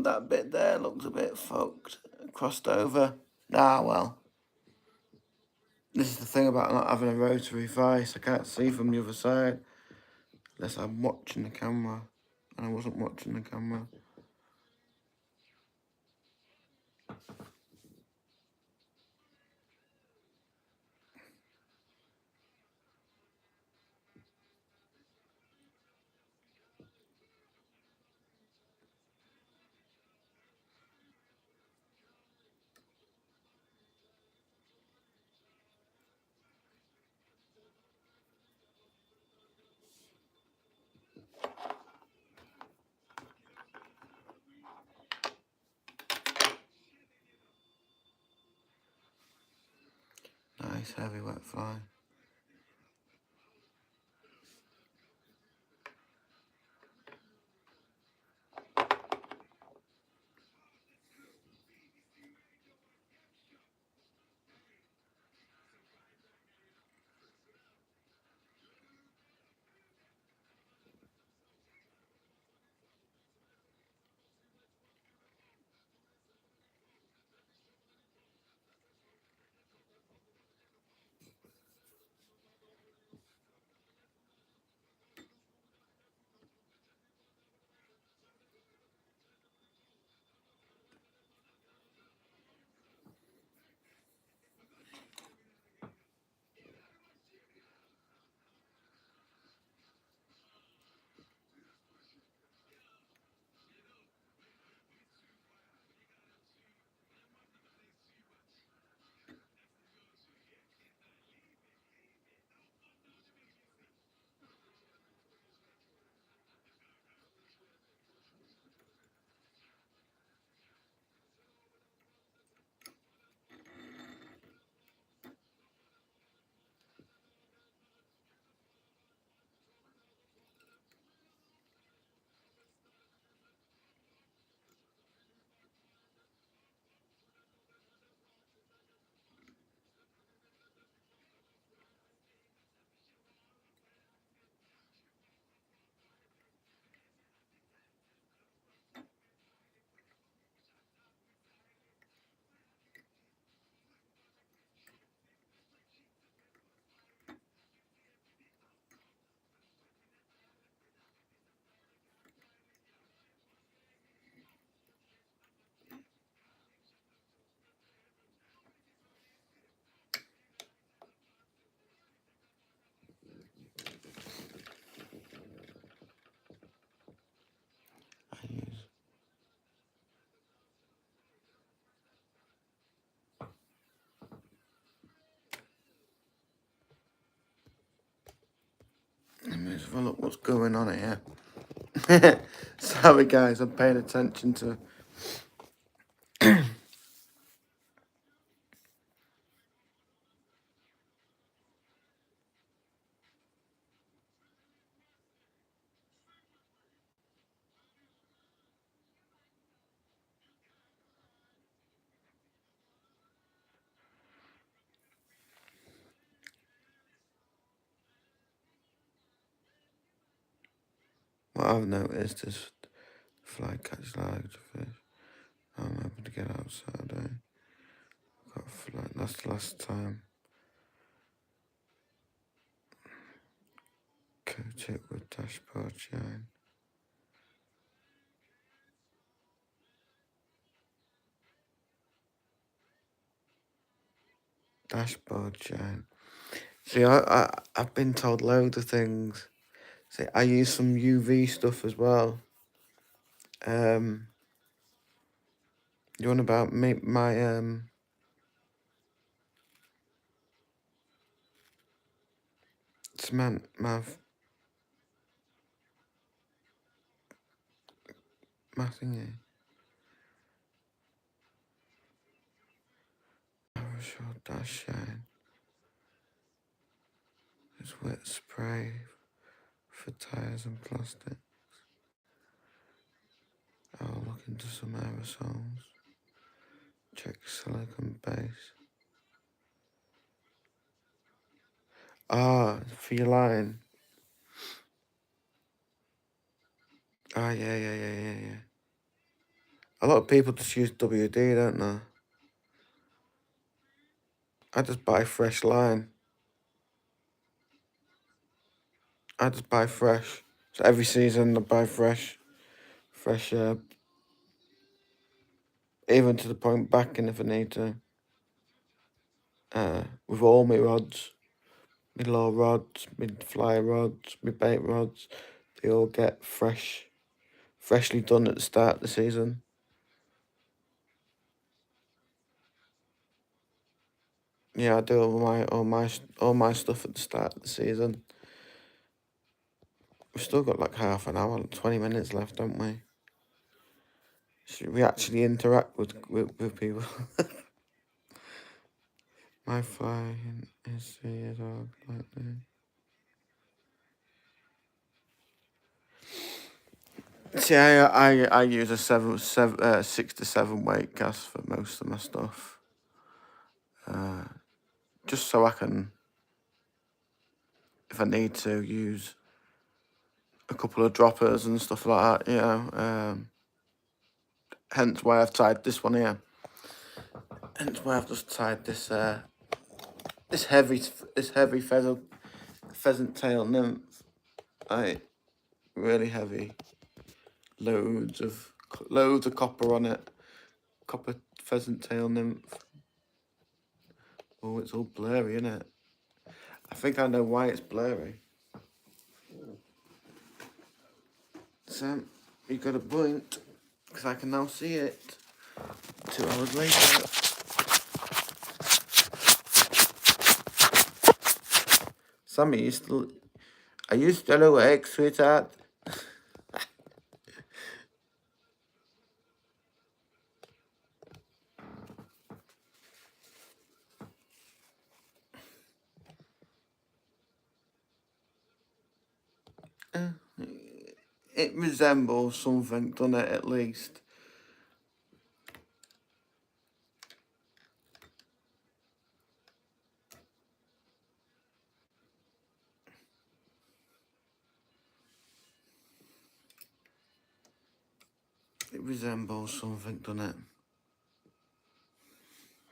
God, that bit there looks a bit fucked. Crossed over. Ah, well. This is the thing about not having a rotary vise. I can't see from the other side. Unless I'm watching the camera. And I wasn't watching the camera. Nice heavy wet fly. I use. Let me just have a look what's going on here. Sorry guys, I'm paying attention to. What I've noticed is fly catch large fish. I'm able to get outside. Got a fly. That's the last time. Coat it with dashboard shine. Dashboard shine. See, I've been told loads of things. See, I use some UV stuff as well. You want about me, my cement, my thingy. Parashore dash shine. It's wet spray for tyres and plastic. I'll look into some aerosols. Check silicone base. Ah, for your line. Ah, yeah. A lot of people just use WD, don't they? I just buy fresh line. I just buy fresh. So every season I buy fresh, even to the point backing if I need to. With all my rods, my low rods, my fly rods, my bait rods, they all get freshly done at the start of the season. Yeah, I do all my stuff at the start of the season. We've still got like half an hour, 20 minutes left, don't we? Should we actually interact with people? My fly is a dog like me. See, I use a 6 to 7 weight cast for most of my stuff. Just so I can, if I need to, use a couple of droppers and stuff like that, you know. Hence why I've tied this one here. Hence why I've just tied this this heavy pheasant tail nymph. Really heavy. Loads of copper on it. Copper pheasant tail nymph. Oh, it's all blurry, isn't it? I think I know why it's blurry. Sam, you got a point, because I can now see it 2 hours later. Sam, are you still awake, sweetheart? It resembles something, doesn't it, at least? It resembles something, doesn't it?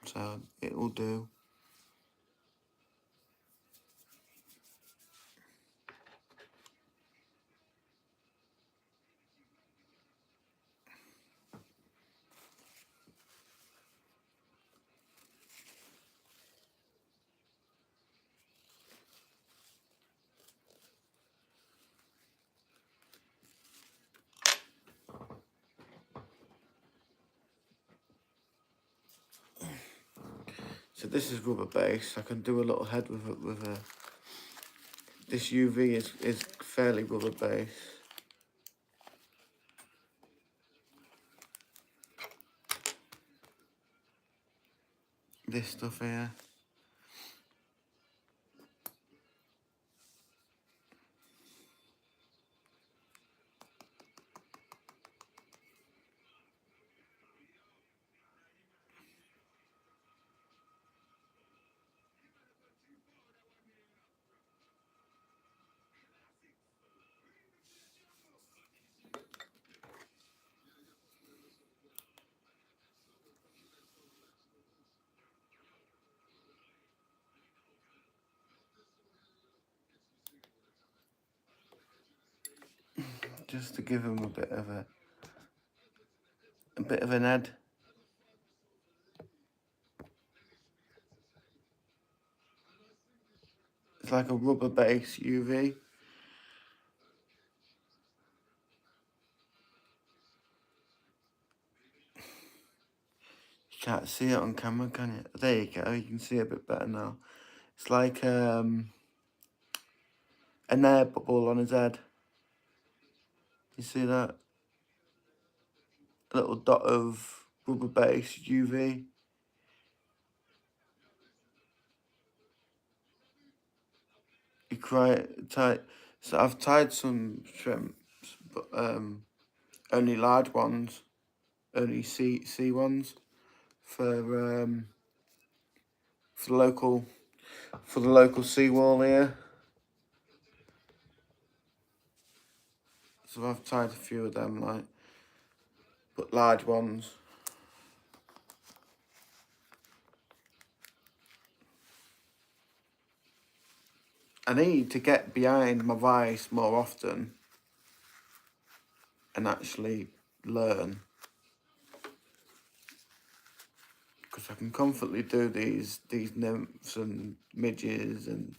So, it will do. So this is rubber base. I can do a little head with a. This UV is fairly rubber base. This stuff here. Just to give him a bit of an head. It's like a rubber base UV. You can't see it on camera, can you? There you go. You can see it a bit better now. It's like an air bubble on his head. You see that? A little dot of rubber base UV. You tight. So I've tied some shrimps, but only large ones, only sea ones for the local seawall here. So I've tied a few of them, like, but large ones. I need to get behind my vice more often and actually learn, because I can comfortably do these nymphs and midges and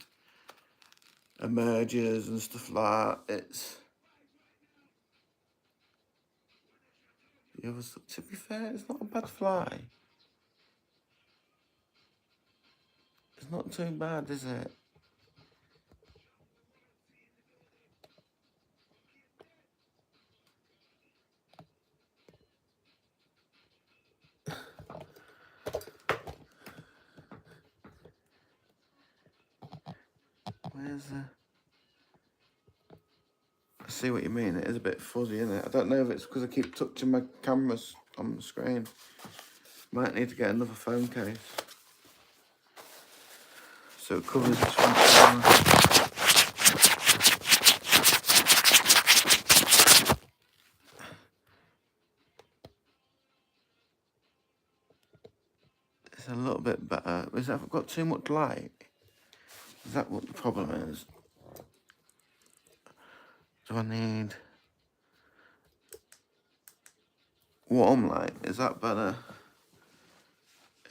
emergers and stuff like that. It's the other stuff. To be fair, it's not a bad fly. It's not too bad, is it? Where's the... I see what you mean. It is a bit fuzzy, isn't it? I don't know if it's because I keep touching my cameras on the screen. Might need to get another phone case so it covers this one. It's a little bit better. Is that I've got too much light? Is that what the problem is? Do I need warm light? Is that better?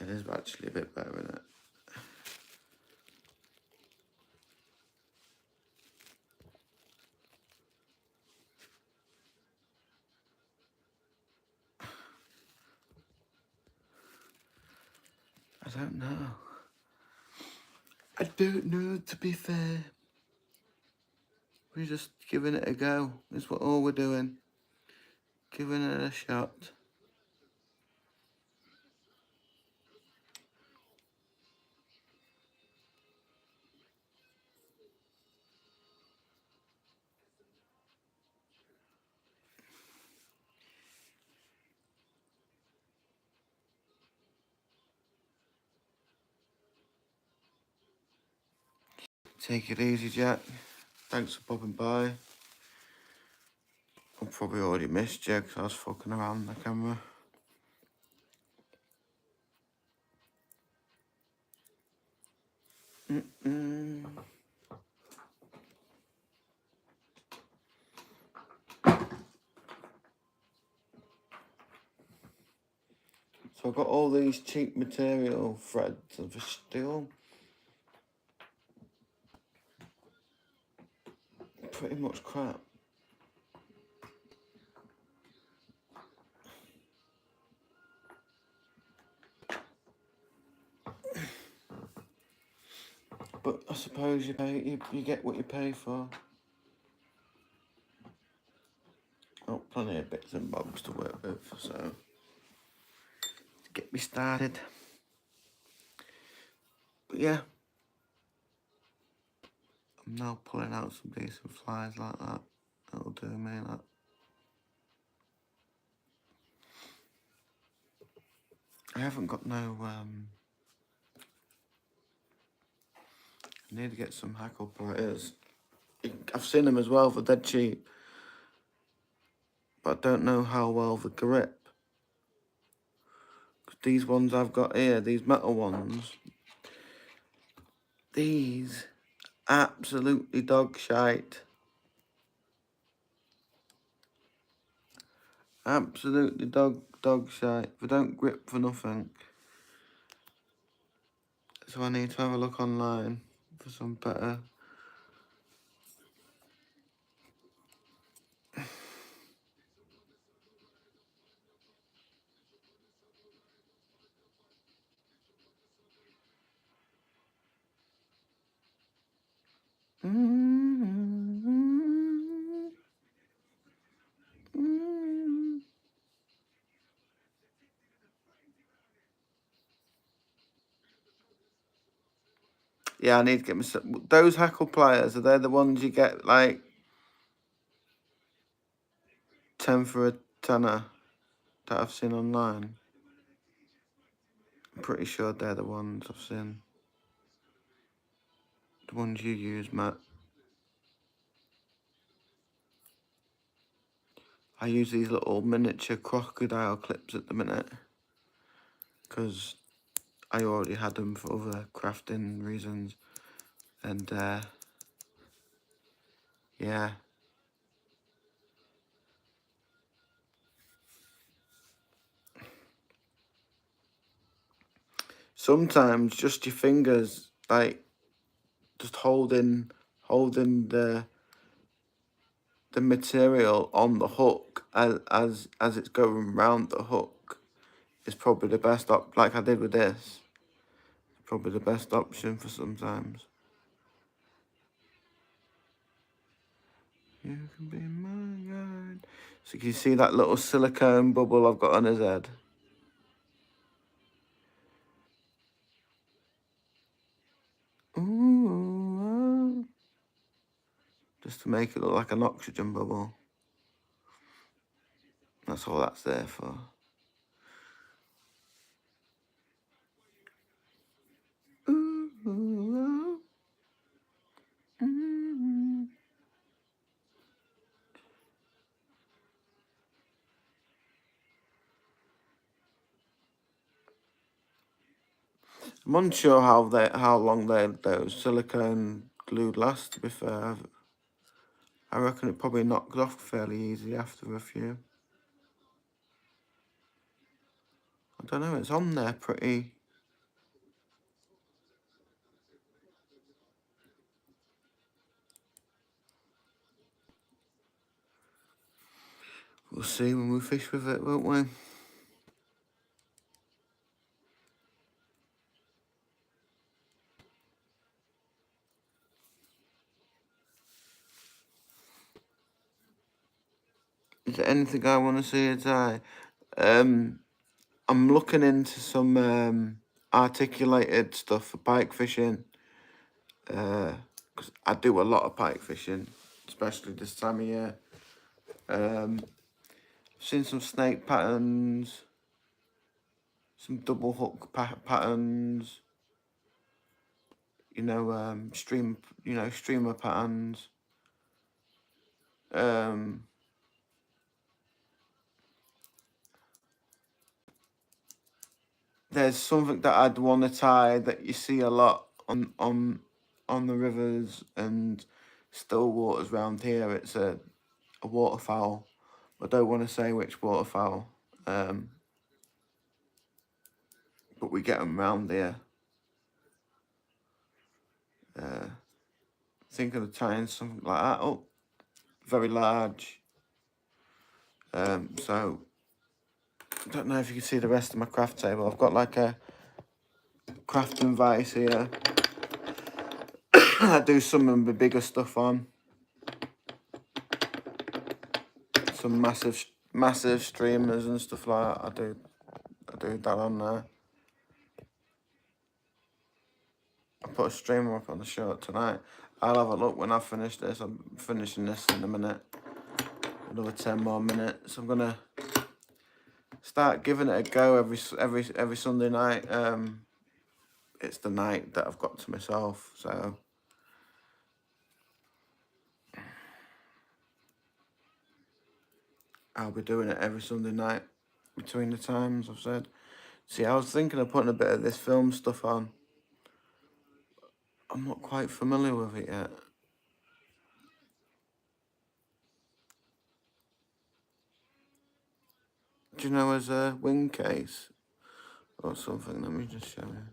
It is actually a bit better, isn't it? I don't know. I don't know, to be fair. We're just giving it a go. Is what all we're doing. Giving it a shot. Take it easy, Jack. Thanks for popping by. I probably already missed you because I was fucking around the camera. So I've got all these cheap material threads and for steel. Pretty much crap. But I suppose you get what you pay for. Oh, plenty of bits and bobs to work with, so to get me started. But yeah, I'm now pulling out some decent flies like that. That'll do me, that. I haven't got no, I need to get some hackle pliers. I've seen them as well for dead cheap, but I don't know how well they grip. These ones I've got here, these metal ones, these absolutely dog shite. Absolutely dog shite. They don't grip for nothing. So I need to have a look online for some better. Yeah, I need to get myself... Those hackle pliers, are they the ones you get, like, 10 for a tenner that I've seen online? I'm pretty sure they're the ones I've seen. The ones you use, Matt. I use these little miniature crocodile clips at the minute because I already had them for other crafting reasons, and yeah. Sometimes just your fingers, like just holding the material on the hook as it's going round the hook is probably the best like I did with this. Probably the best option for sometimes. You can be my guide. So can you see that little silicone bubble I've got on his head? Ooh, just to make it look like an oxygen bubble. That's all that's there for. Ooh, mm. I'm unsure how long those silicone glue last. To be fair, I reckon it probably knocked off fairly easy after a few. I don't know. It's on there pretty. We'll see when we fish with it, won't we? Is there anything I want to see today? I'm looking into some articulated stuff for pike fishing. Because I do a lot of pike fishing, especially this time of year. I've seen some snake patterns, some double hook patterns. Streamer patterns. There's something that I'd want to tie that you see a lot on the rivers and still waters around here. It's a waterfowl. I don't want to say which waterfowl, but we get them around here. Think of tying something like that up, very large. So I don't know if you can see the rest of my craft table. I've got like a crafting vise here. I do some of the bigger stuff on. Some massive streamers and stuff like that. I do that on there. I put a streamer up on the shirt tonight. I'll have a look when I finish this. I'm finishing this in a minute. Another 10 more minutes. I'm gonna start giving it a go every Sunday night. It's the night that I've got to myself, so I'll be doing it every Sunday night between the times I've said. See, I was thinking of putting a bit of this film stuff on. I'm not quite familiar with it yet. Do you know as a wing case or something? Let me just show you.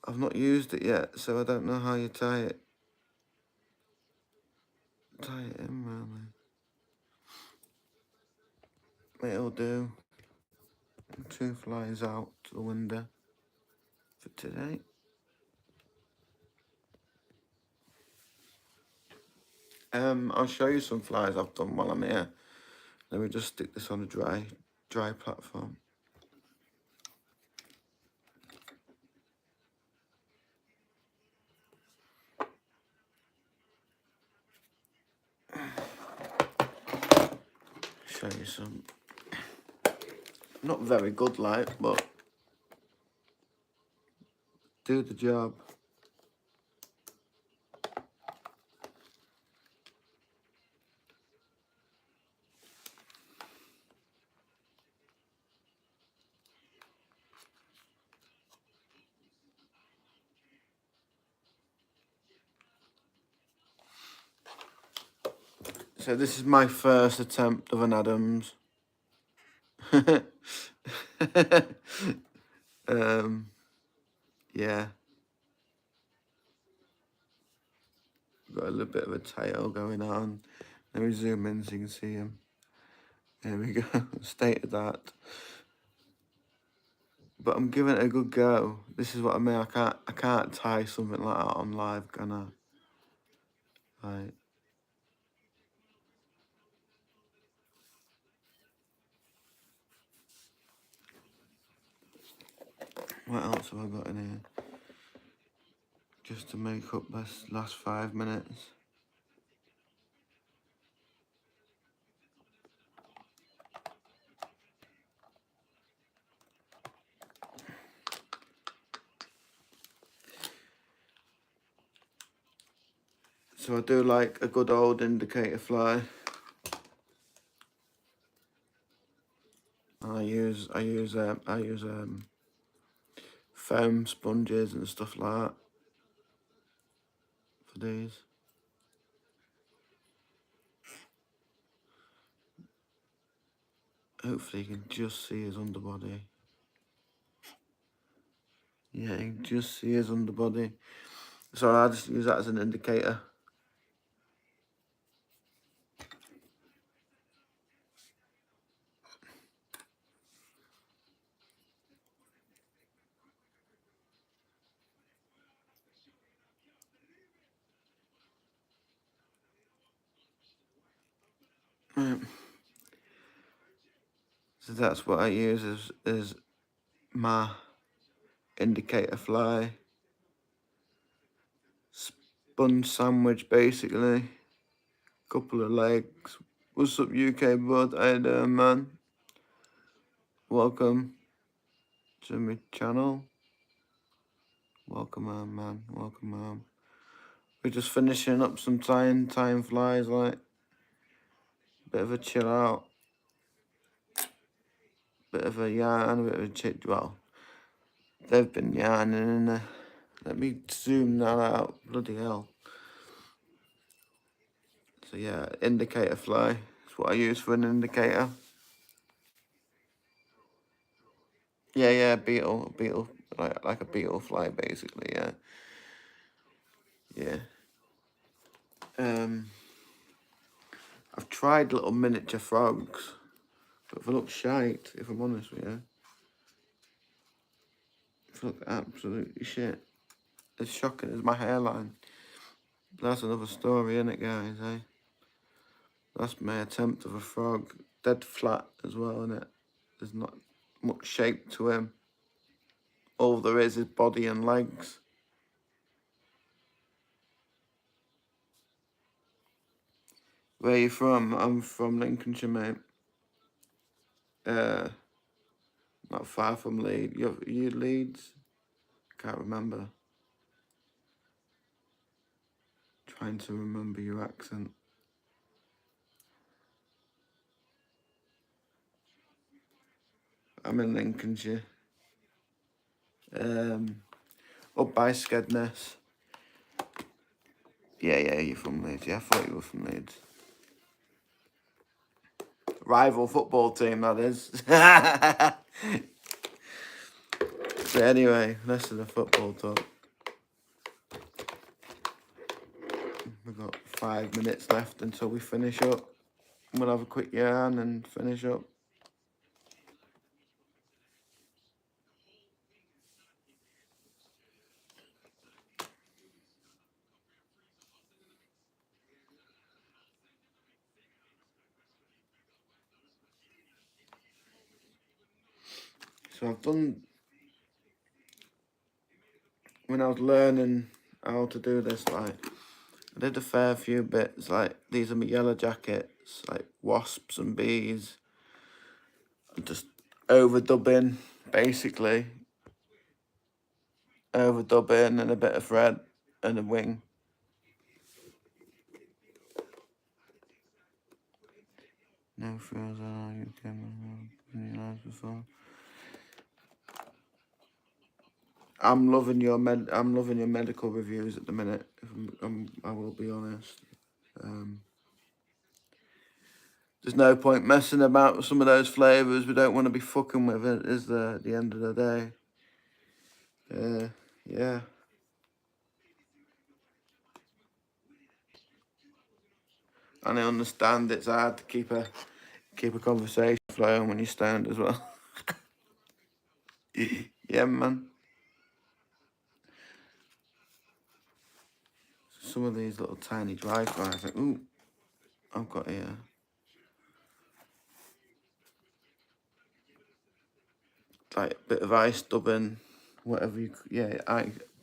I've not used it yet, so I don't know how you tie it. Tie it in, really. It'll do. 2 flies out the window for today. I'll show you some flies I've done while I'm here. Let me just stick this on a dry platform. Show you some. Not very good light, but do the job. So this is my first attempt of an Adams. Yeah. Got a little bit of a tail going on. Let me zoom in so you can see him. There we go. State of that. But I'm giving it a good go. This is what I mean. I can't tie something like that on live, can I? Like, what else have I got in here? Just to make up this last 5 minutes. So I do like a good old indicator fly. I use foam sponges and stuff like that for these. Hopefully you can just see his underbody. Yeah, you can just see his underbody. So I just use that as an indicator. Right. So that's what I use as my indicator fly. Sponge sandwich basically. Couple of legs. What's up UK bud? How you doing, man? Welcome to my channel. Welcome on, man. Welcome on. We're just finishing up some time flies, like bit of a chill out. Bit of a yarn, a bit of a chit. Well, they've been yarning in there. Let me zoom that out. Bloody hell. So yeah, indicator fly. That's what I use for an indicator. Yeah, beetle, like a beetle fly, basically. Yeah. I've tried little miniature frogs, but they look shite, if I'm honest with you. They look absolutely shit. As shocking as my hairline. But that's another story, isn't it, guys, eh? That's my attempt of a frog. Dead flat as well, isn't it? There's not much shape to him. All there is body and legs. Where are you from? I'm from Lincolnshire, mate. Not far from Leeds. You Leeds? Can't remember. Trying to remember your accent. I'm in Lincolnshire. Up by Skedness. Yeah, you're from Leeds. Yeah, I thought you were from Leeds. Rival football team, that is. So anyway, less of the football talk. We've got 5 minutes left until we finish up. We'll have a quick yarn and finish up. So I've done, when I was learning how to do this, like, I did a fair few bits, like, these are my yellow jackets, like wasps and bees. I'm just overdubbing, basically. Overdubbing and a bit of thread and a wing. No frills are you can before. I'm loving your medical reviews at the minute. I will be honest. there's no point messing about with some of those flavours. We don't want to be fucking with it, is there, at the end of the day? Yeah. And I understand it's hard to keep a conversation flowing when you're stoned as well. Yeah, man. Some of these little tiny drive-bys, like, ooh, I've got here. Like a bit of ice dubbing, whatever you, yeah,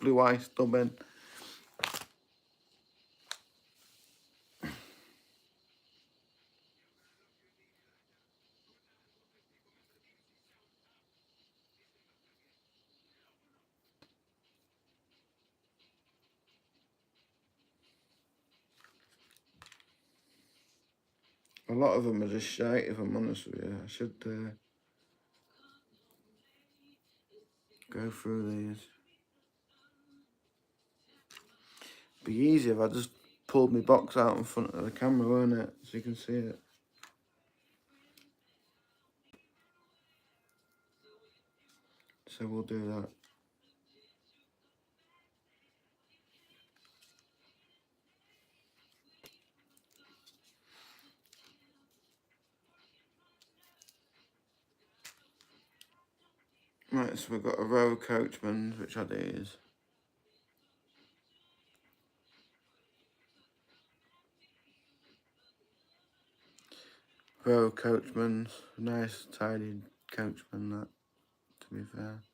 blue ice dubbing. A lot of them are just shite, if I'm honest with you. I should go through these. Be easier if I just pulled my box out in front of the camera, won't it? So you can see it. So we'll do that. Right, so we've got a row of Coachmans, which are these. Row of Coachmans, nice tidy Coachman, that, to be fair.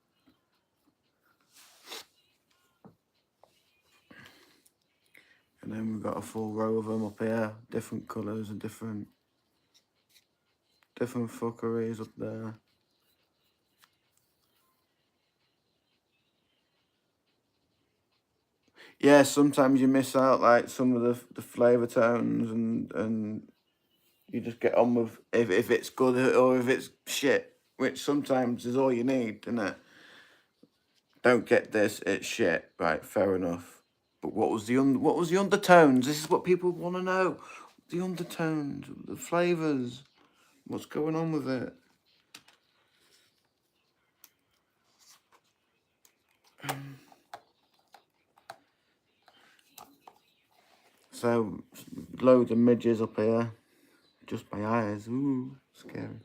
And then we've got a full row of them up here, different colours and different fuckeries up there. Yeah, sometimes you miss out like some of the flavour tones and you just get on with if it's good or if it's shit, which sometimes is all you need, isn't it? Don't get this, it's shit. Right, fair enough. But what was the undertones? This is what people want to know. The undertones, the flavours, what's going on with it? So, loads of midges up here. Just my eyes. Ooh, scary.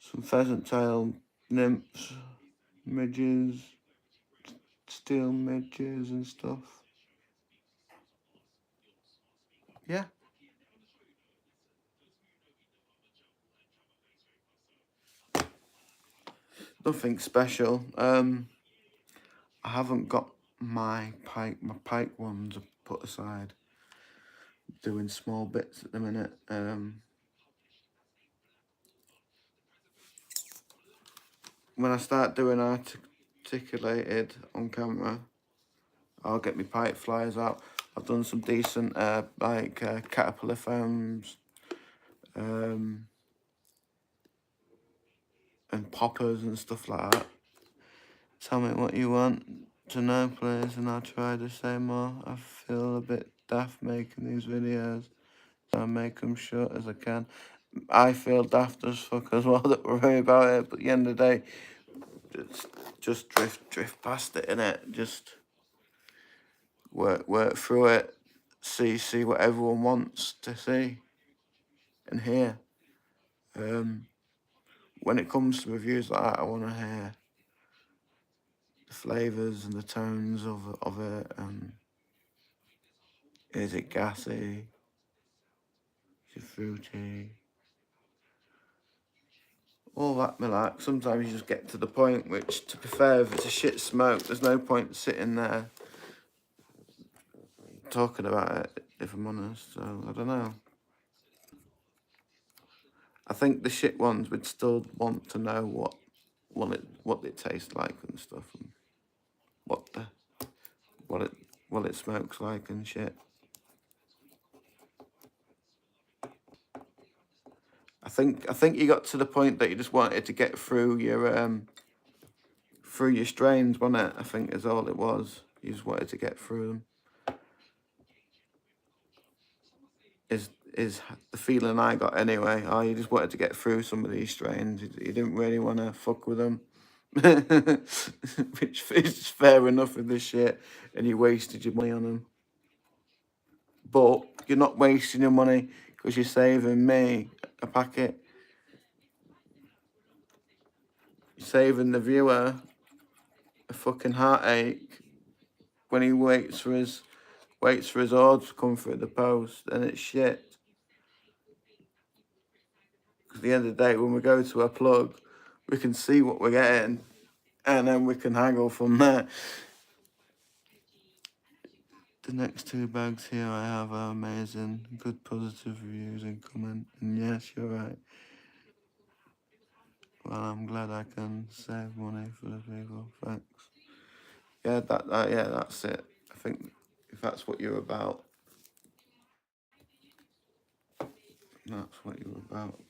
Some pheasant tail nymphs, midges, steel midges and stuff. Yeah. Nothing special. I haven't got my pike ones put aside. Doing small bits at the minute. When I start doing articulated on camera, I'll get my pipe flyers out. I've done some decent caterpillar foams, and poppers and stuff like that. Tell me what you want to know, please, and I'll try to say more. I feel a bit daft making these videos, so I make them short as I can. I feel daft as fuck as well, don't worry about it, but at the end of the day, just drift past it, innit? Just work through it, see what everyone wants to see and hear. When it comes to reviews like that, I want to hear the flavours and the tones of it. Is it gassy? Is it fruity? All that me like. Sometimes you just get to the point which, to be fair, if it's a shit smoke, there's no point sitting there talking about it, if I'm honest. So, I don't know. I think the shit ones would still want to know what it tastes like and stuff, and what it smokes like and shit. I think you got to the point that you just wanted to get through your strains, wasn't it? I think is all it was. You just wanted to get through them. is the feeling I got anyway. Oh, you just wanted to get through some of these strains. You didn't really want to fuck with them. Which is fair enough with this shit. And you wasted your money on them. But you're not wasting your money because you're saving me a packet. You're saving the viewer a fucking heartache when he waits for his order to come through the post, and it's shit. Because at the end of the day, when we go to a plug, we can see what we're getting, and then we can haggle from there. The next 2 bags here I have are amazing. Good positive reviews and comment. And yes, you're right. Well, I'm glad I can save money for the people. Thanks. Yeah, that's it. I think if that's what you're about, that's what you're about.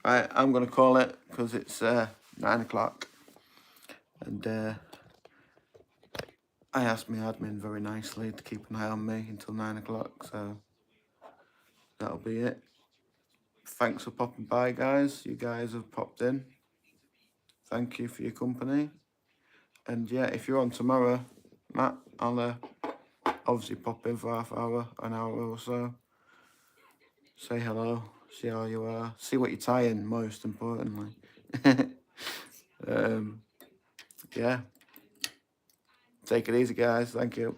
Right, I'm going to call it because it's 9 o'clock. And I asked my admin very nicely to keep an eye on me until 9 o'clock. So that'll be it. Thanks for popping by, guys. You guys have popped in. Thank you for your company. And yeah, if you're on tomorrow, Matt, I'll obviously pop in for half hour, an hour or so. Say hello, see how you are, see what you're tying, most importantly. Yeah. Take it easy, guys. Thank you.